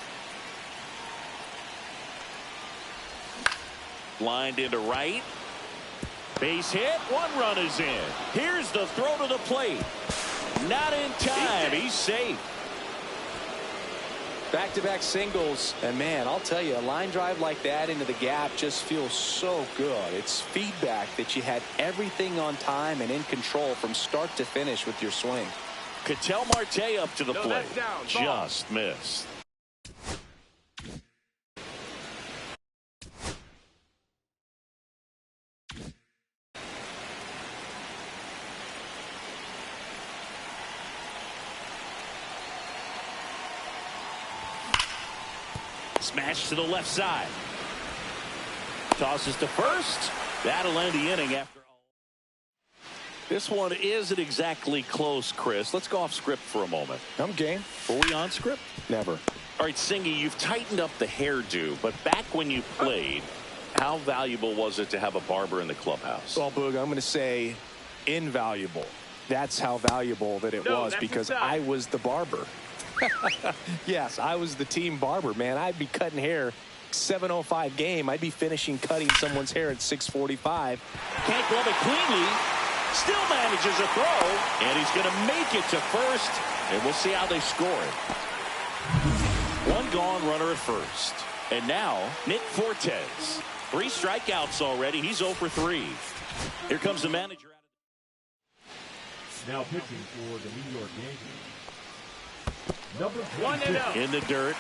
Lined into right. Base hit. 1 run is in. Here's the throw to the plate. Not in time. He's safe. Back-to-back singles, and man, I'll tell you, a line drive like that into the gap just feels so good. It's feedback that you had everything on time and in control from start to finish with your swing. Ketel Marte up to the plate. That's down. Just missed. Smash to the left side. Tosses to first. That'll end the inning after all. This one isn't exactly close, Chris. Let's go off script for a moment. I'm game. Were we on script? Never. All right, Singy, you've tightened up the hairdo, but back when you played, how valuable was it to have a barber in the clubhouse? Well, Boog, I'm going to say invaluable. That's how valuable that it was because I was the barber. Yes, I was the team barber, man. I'd be cutting hair 7:05 game. I'd be finishing cutting someone's hair at 6:45. Can't glove it cleanly. Still manages a throw, and he's going to make it to first, and we'll see how they score it. 1 gone, runner at first. And now, Nick Fortes. 3 strikeouts already. He's 0 for 3. Here comes the manager. Now pitching for the New York Yankees. Number 1-0. In the dirt.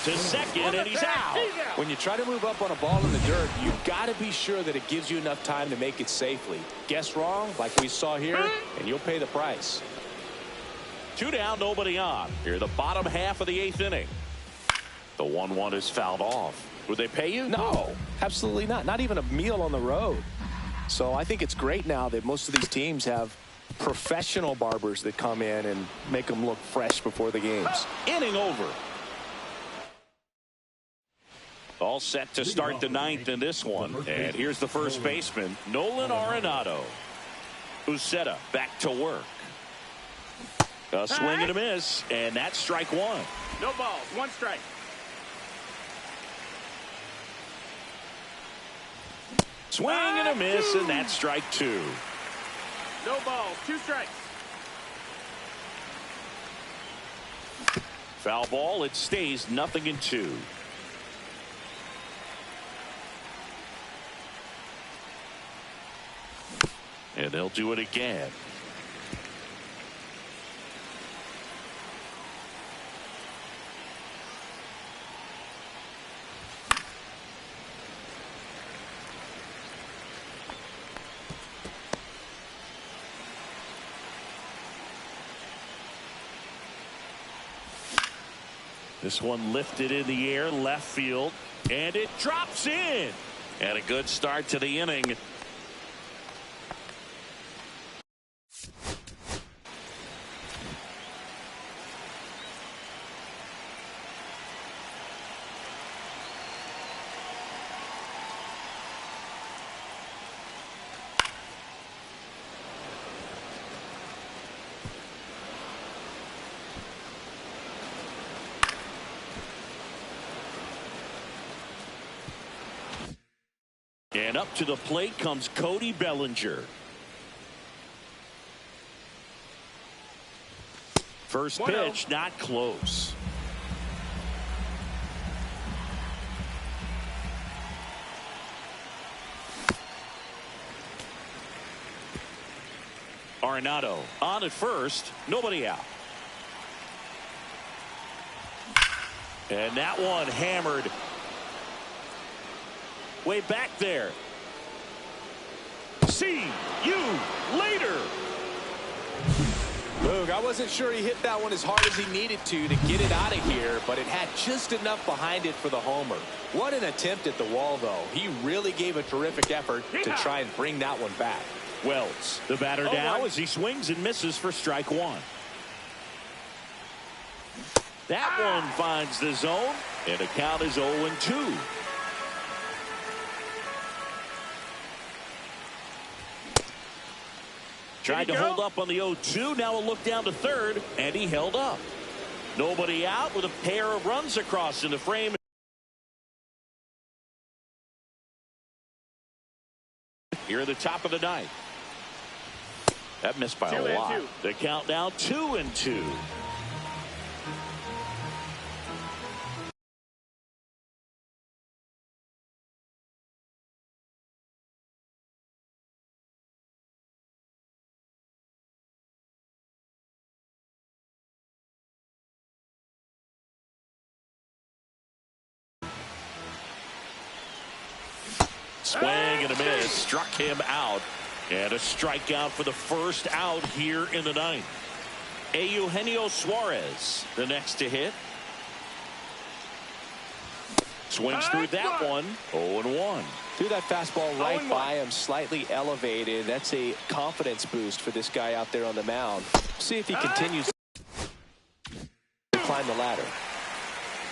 To second, and he's out. When you try to move up on a ball in the dirt, you've got to be sure that it gives you enough time to make it safely. Guess wrong, like we saw here, and you'll pay the price. 2 down, nobody on. Here, the bottom half of the 8th inning. The 1-1 is fouled off. Would they pay you? No, absolutely not. Not even a meal on the road. So I think it's great now that most of these teams have professional barbers that come in and make them look fresh before the games. Inning over. All set to start the 9th in this one. And here's the first baseman, Nolan Arenado. Uceta back to work. A swing and a miss, and that's strike 1. No balls, 1 strike. Swing and a miss, and that's strike 2. No balls, 2 strikes. Foul ball, it stays 0-2. And they'll do it again. This one lifted in the air, left field, and it drops in. And a good start to the inning. And up to the plate comes Cody Bellinger. First pitch, not close. Arenado on at first, nobody out. And that one hammered way back there. See you later. Boog, I wasn't sure he hit that one as hard as he needed to get it out of here, but it had just enough behind it for the homer. What an attempt at the wall, though. He really gave a terrific effort to try and bring that one back. Wells, the batter now as he swings and misses for strike 1. That one finds the zone, and the count is 0-2. Tried to hold up on the 0-2. Now a look down to third, and he held up. Nobody out with a pair of runs across in the frame. Here at the top of the ninth. That missed by a lot. The count now 2-2. Swing and a miss. Struck him out. And a strikeout for the first out here in the ninth. Eugenio Suarez, the next to hit. Swings through that one. 0-1. Threw that fastball right by him, slightly elevated. That's a confidence boost for this guy out there on the mound. See if he continues to climb the ladder.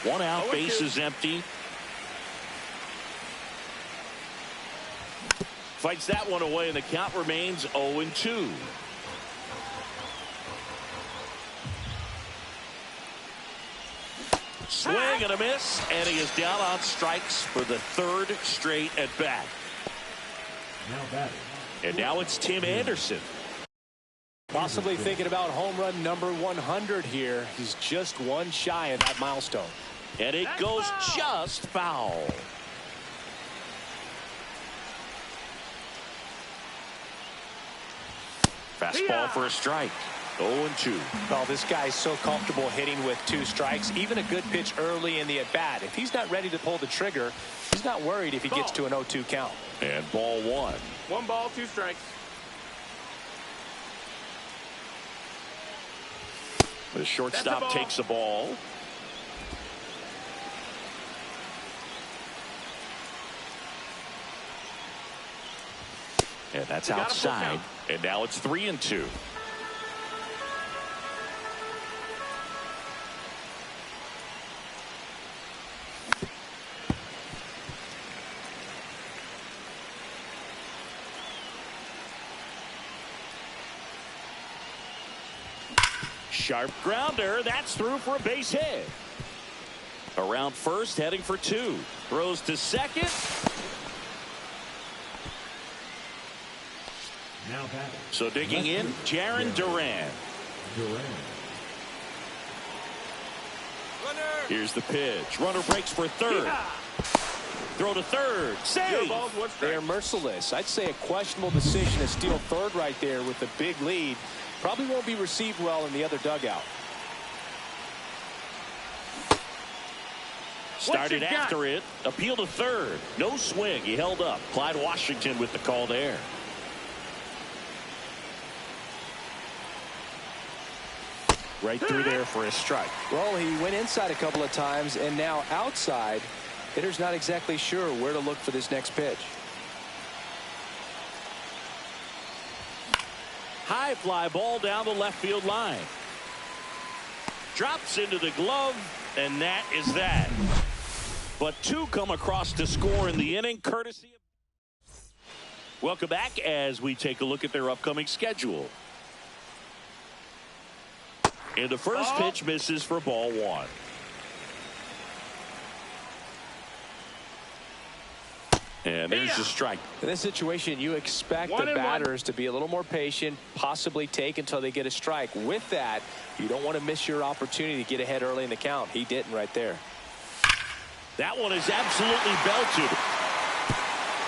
1 out, base is empty. Fights that one away, and the count remains 0-2. Swing and a miss, and he is down on strikes for the third straight at bat. And now it's Tim Anderson. Possibly thinking about home run number 100 here. He's just one shy of that milestone. And it goes just foul. Fastball for a strike. 0-2. Well, this guy's so comfortable hitting with 2 strikes. Even a good pitch early in the at-bat. If he's not ready to pull the trigger, he's not worried if he gets to an 0-2 count. And ball 1. 1 ball, 2 strikes. The shortstop takes the ball. And that's outside. And now it's 3-2. Sharp grounder. That's through for a base hit. Around first, heading for 2. Throws to second. So digging in, Jarren Duran. Here's the pitch. Runner breaks for third. Throw to third. Save. They are merciless. I'd say a questionable decision to steal third right there with a big lead. Probably won't be received well in the other dugout. Started after it. Appeal to third. No swing. He held up. Clyde Washington with the call there. Right through there for a strike. Well, he went inside a couple of times, and now outside. Hitter's not exactly sure where to look for this next pitch. High fly ball down the left field line. Drops into the glove, and that is that. But 2 come across to score in the inning, courtesy of... Welcome back as we take a look at their upcoming schedule. And the first pitch misses for ball 1. And there's the strike. In this situation, you expect the batters to be a little more patient, possibly take until they get a strike. With that, you don't want to miss your opportunity to get ahead early in the count. He didn't right there. That one is absolutely belted.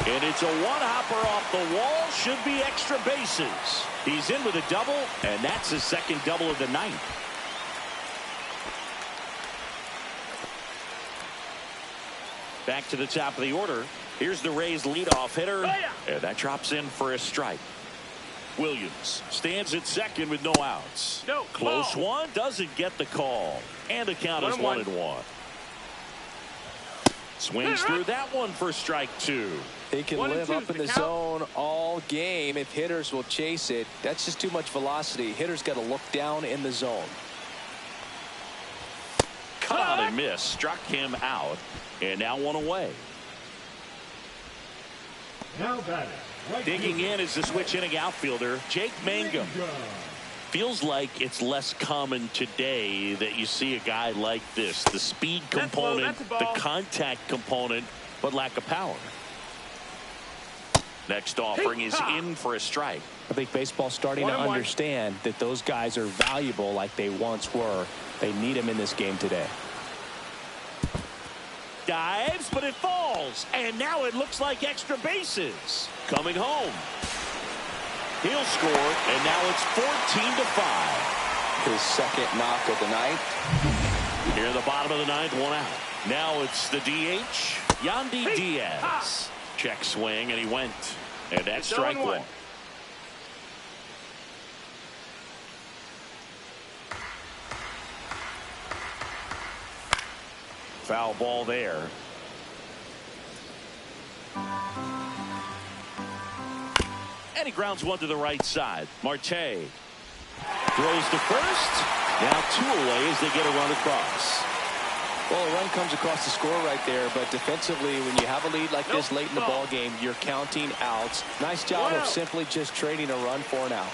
And it's a one-hopper off the wall. Should be extra bases. He's in with a double, and that's his second double of the ninth. Back to the top of the order. Here's the Rays' leadoff hitter, and that drops in for a strike. Williams stands at second with no outs. Close one, doesn't get the call, and the count is 1-1. Swings through that one for strike 2. He can live up in the zone all game if hitters will chase it. That's just too much velocity. Hitters got to look down in the zone. Cut out and miss. Struck him out. And now 1 away. Now batting Digging in is the switch inning outfielder, Jake Mangum. Feels like it's less common today that you see a guy like this. The speed component, the contact component, but lack of power. Next offering is in for a strike. I think baseball's starting to understand that those guys are valuable like they once were. They need them in this game today. Dives, but it falls. And now it looks like extra bases. Coming home. He'll score, and now it's 14-5. His second knock of the night. Here in the bottom of the ninth, 1 out. Now it's the DH, Yandy Diaz. Check swing, and he went. And that's strike one. Foul ball there. And he grounds one to the right side. Marte throws to first. Now 2 away as they get a run across. Well, a run comes across the score right there, but defensively, when you have a lead like this late in the ball game, you're counting outs. Nice job of simply just trading a run for an out.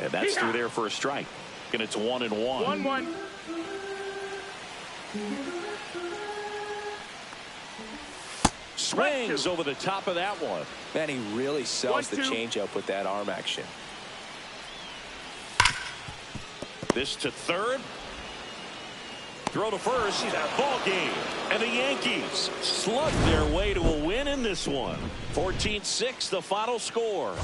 And that's through there for a strike. And it's 1-1. 1-1. Swings over the top of that one. Man, he really sells the changeup with that arm action. This to third. Throw to first. Ball game. And the Yankees slug their way to a win in this one. 14-6 the final score.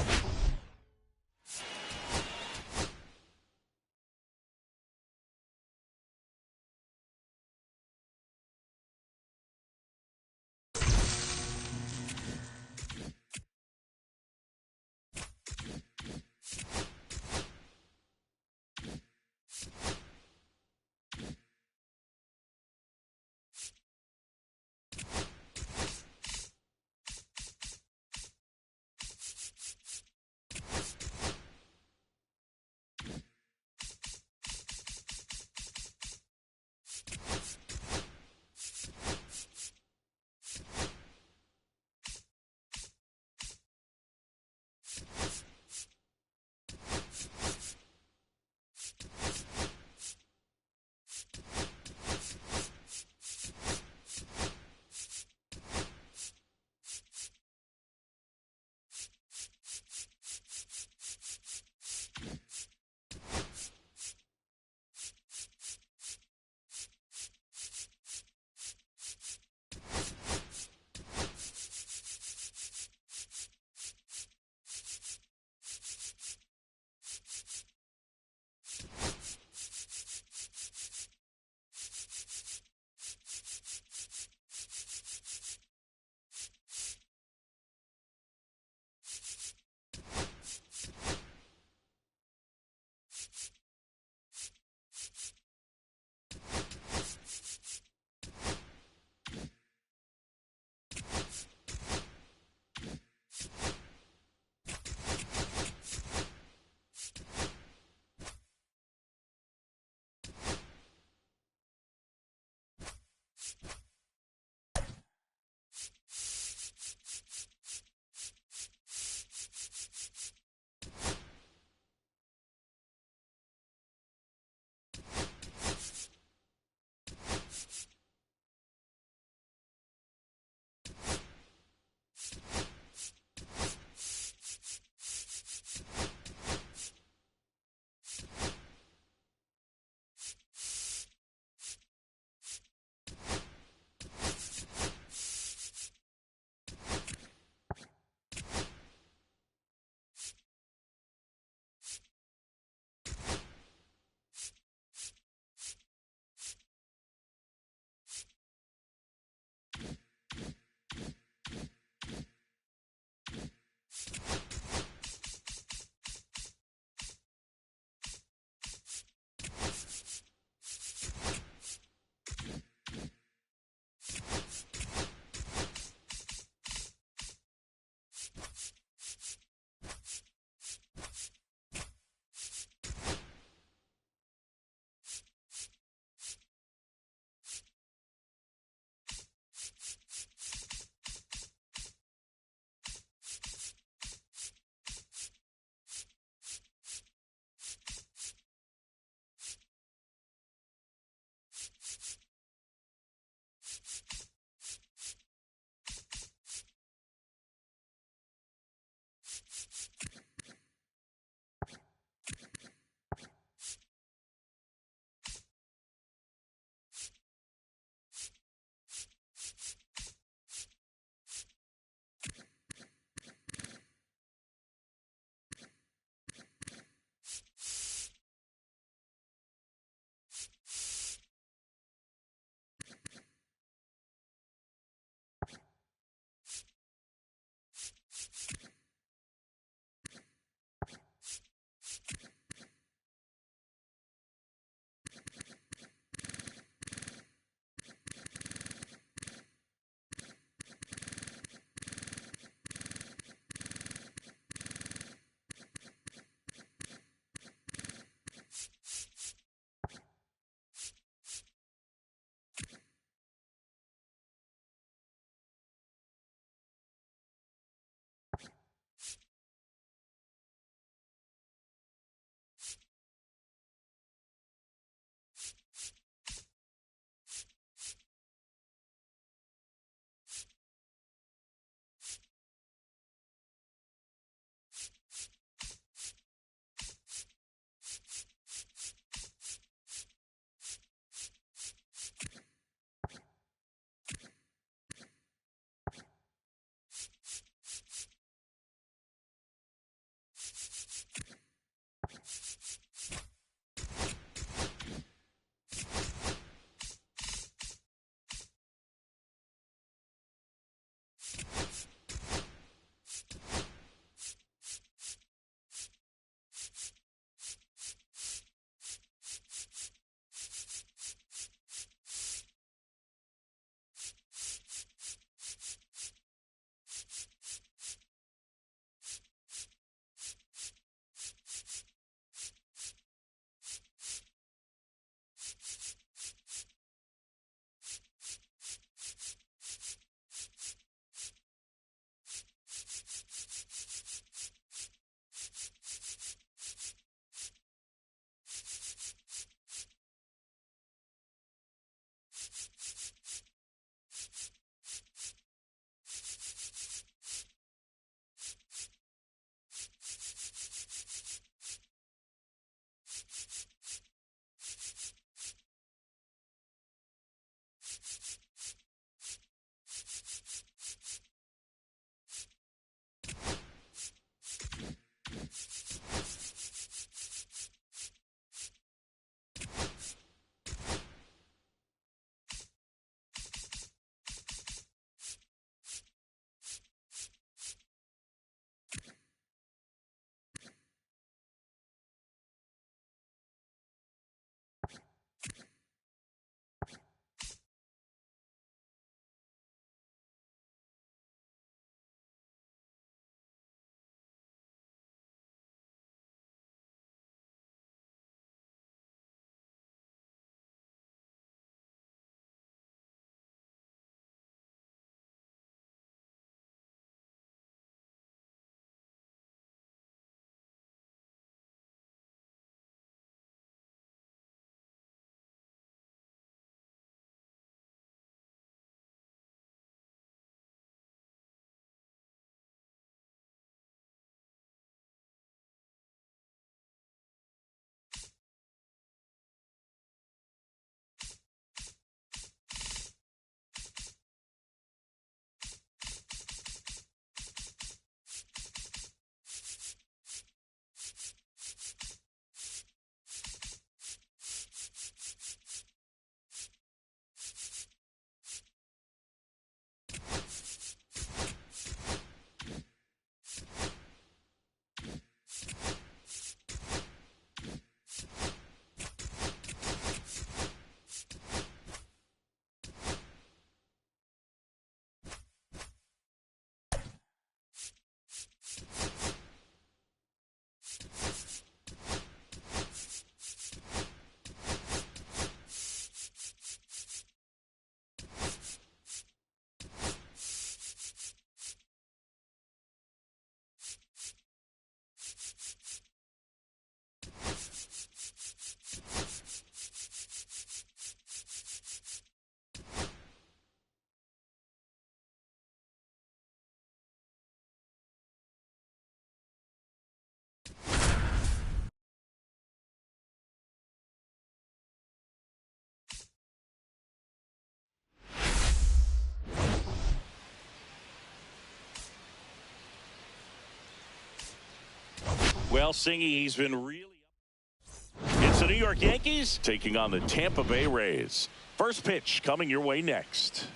Well, Singy, he's been really up. It's the New York Yankees taking on the Tampa Bay Rays. First pitch coming your way next.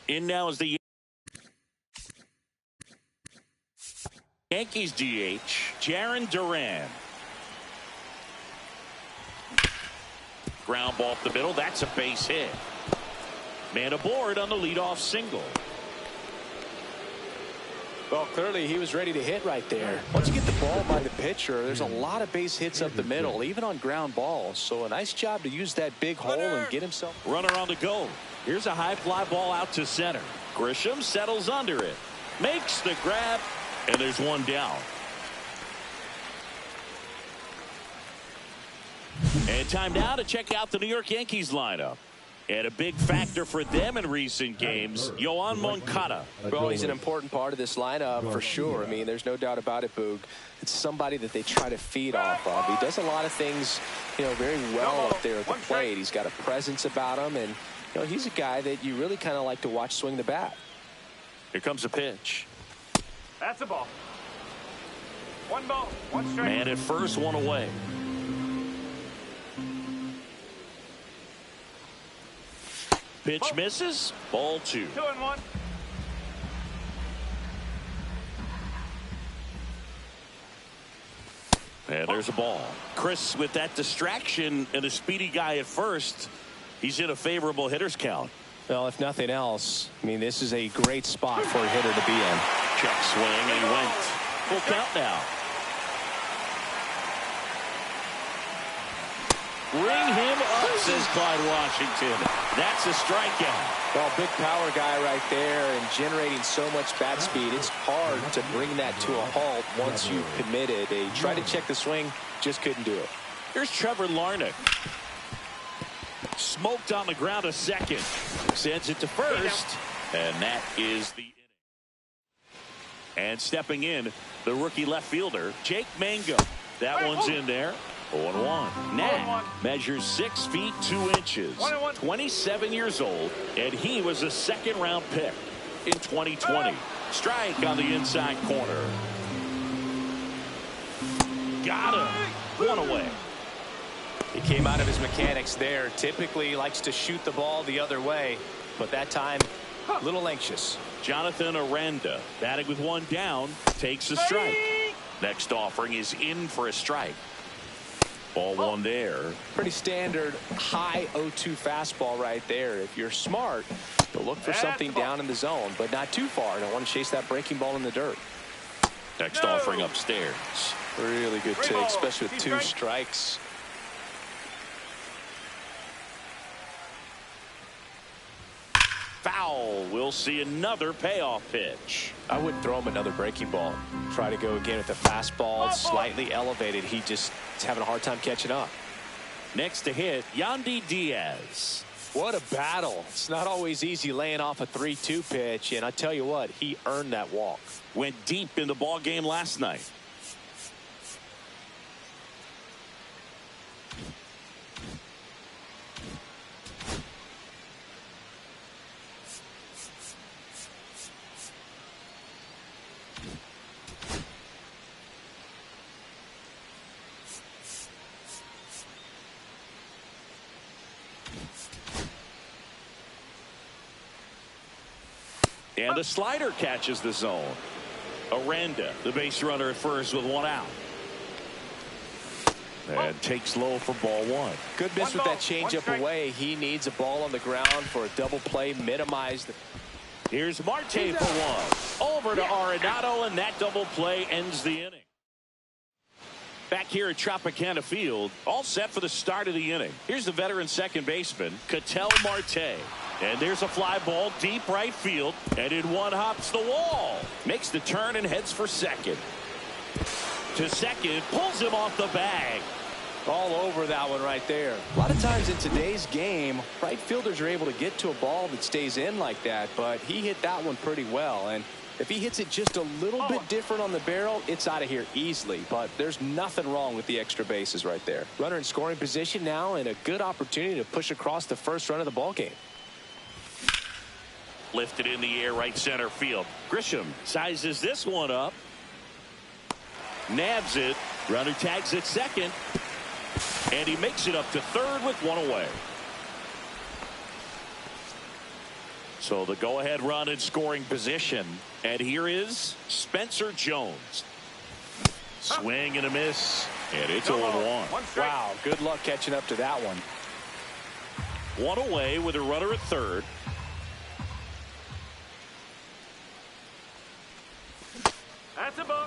In now is the Yankees DH, Jarren Duran. Ground ball up the middle. That's a base hit. Man aboard on the leadoff single. Well, clearly he was ready to hit right there. Once you get the ball by the pitcher, there's a lot of base hits up the middle, even on ground balls. So a nice job to use that big hole and get himself. Runner on the go. Here's a high fly ball out to center. Grisham settles under it. Makes the grab. And there's one down. And time now to check out the New York Yankees lineup. And a big factor for them in recent games, Yoan Moncada. Well, he's an important part of this lineup for sure. I mean, there's no doubt about it, Boog. It's somebody that they try to feed off of. He does a lot of things, very well up there at the plate. He's got a presence about him, and he's a guy that you really kind of like to watch swing the bat. Here comes a pitch. That's a ball. One ball, one strike. Man at first, one away. Pitch misses. Ball 2. 2-1. And there's a ball. Chris, with that distraction and a speedy guy at first, he's in a favorable hitter's count. Well, if nothing else, I mean, this is a great spot for a hitter to be in. Check swing, and he went. Full count now. Ring him up, says Clyde Washington. That's a strikeout. Well, big power guy right there and generating so much bat speed. It's hard to bring that to a halt once you've committed. They tried to check the swing, just couldn't do it. Here's Trevor Larnach. Smoked on the ground a second. Sends it to first. And that is the inning. And stepping in, the rookie left fielder, Jake Mangum. That one's in there. 0-1. Nat measures 6 feet 2 inches. 27 years old, and he was a second-round pick in 2020. Strike on the inside corner. Got him. 1 away. He came out of his mechanics there. Typically likes to shoot the ball the other way, but that time a little anxious. Jonathan Aranda batting with 1 down, takes a strike. Next offering is in for a strike. Ball 1 there. Pretty standard high 0-2 fastball right there. If you're smart, you'll look for something down in the zone, but not too far. Don't want to chase that breaking ball in the dirt. Next offering upstairs. Really good take, especially with 2 strikes. Foul. We'll see another payoff pitch. I wouldn't throw him another breaking ball. Try to go again with the fastball, slightly elevated. He just is having a hard time catching up. Next to hit, Yandy Diaz. What a battle. It's not always easy laying off a 3-2 pitch, and I tell you what, he earned that walk. Went deep in the ball game last night. And the slider catches the zone. Aranda, the base runner at first with 1 out. And takes low for ball 1. Good miss with that changeup away. He needs a ball on the ground for a double play, minimize the. Here's Marte for 1. Over to Arenado, and that double play ends the inning. Back here at Tropicana Field, all set for the start of the inning. Here's the veteran second baseman, Ketel Marte. And there's a fly ball deep right field, and in 1 hops the wall. Makes the turn and heads for second. To second, pulls him off the bag. All over that one right there. A lot of times in today's game, right fielders are able to get to a ball that stays in like that, but he hit that one pretty well. And if he hits it just a little bit different on the barrel, it's out of here easily. But there's nothing wrong with the extra bases right there. Runner in scoring position now, and a good opportunity to push across the first run of the ball game. Lifted in the air, right center field. Grisham sizes this one up. Nabs it. Runner tags at second. And he makes it up to third with 1 away. So the go-ahead run in scoring position. And here is Spencer Jones. Swing and a miss, and it's No 0-1. ball. One strike. Wow, good luck catching up to that one. One away with a runner at third. That's a ball.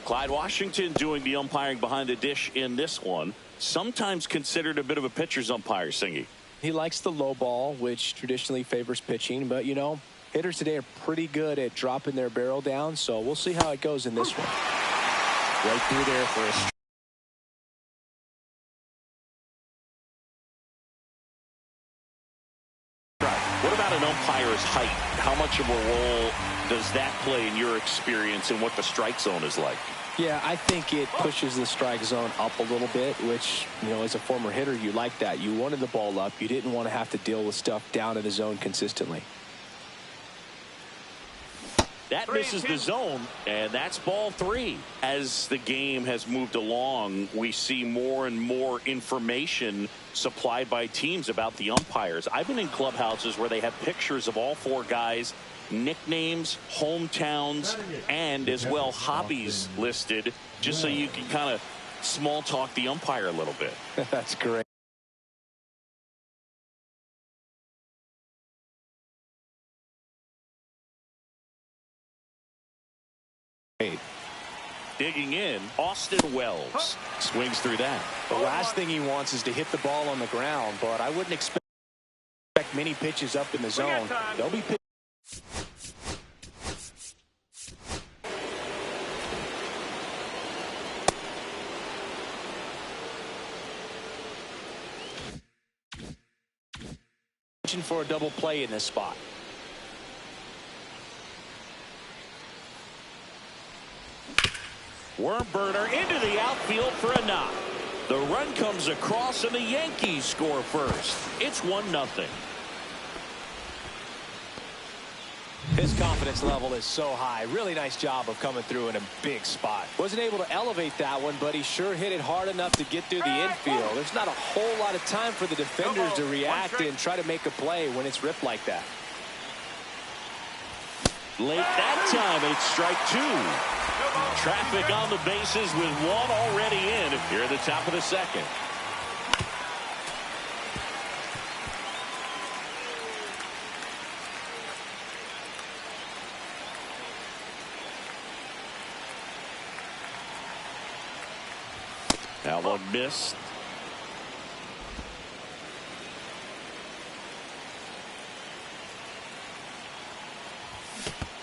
Clyde Washington doing the umpiring behind the dish in this one. Sometimes considered a bit of a pitcher's umpire, Singy. He likes the low ball, which traditionally favors pitching. But, you know, hitters today are pretty good at dropping their barrel down. So we'll see how it goes in this one. Right through there for a strike. What about an umpire's height? How much of a role does that play in your experience and what the strike zone is like? Yeah, I think it pushes the strike zone up a little bit, which, you know, as a former hitter, you like that. You wanted the ball up. You didn't want to have to deal with stuff down in the zone consistently. That misses the zone, and that's ball 3. As the game has moved along, we see more and more information supplied by teams about the umpires. I've been in clubhouses where they have pictures of all 4 guys, nicknames, hometowns, and as well hobbies listed, just so you can kind of small talk the umpire a little bit. That's great. Digging in, Austin Wells swings through that. The last thing he wants is to hit the ball on the ground, but I wouldn't expect many pitches up in the zone. They'll be pitching. For a double play in this spot. Worm burner into the outfield for a knock. The run comes across and the Yankees score first. It's 1-0. His confidence level is so high. Really nice job of coming through in a big spot. Wasn't able to elevate that one, but he sure hit it hard enough to get through the infield. There's not a whole lot of time for the defenders to react and try to make a play when it's ripped like that. Late that time, and it's strike 2. Traffic on the bases with 1 already in here at the top of the second. That one missed.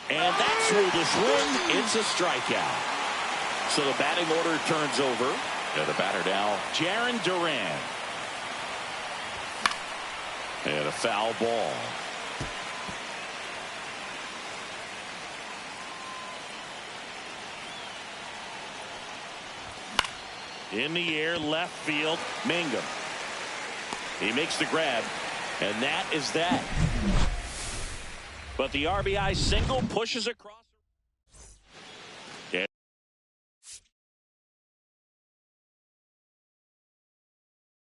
And that's through the swing. It's a strikeout. So the batting order turns over. And the batter now, Jarren Duran. And a foul ball. In the air, left field, Mangum. He makes the grab, and that is that. But the RBI single pushes across.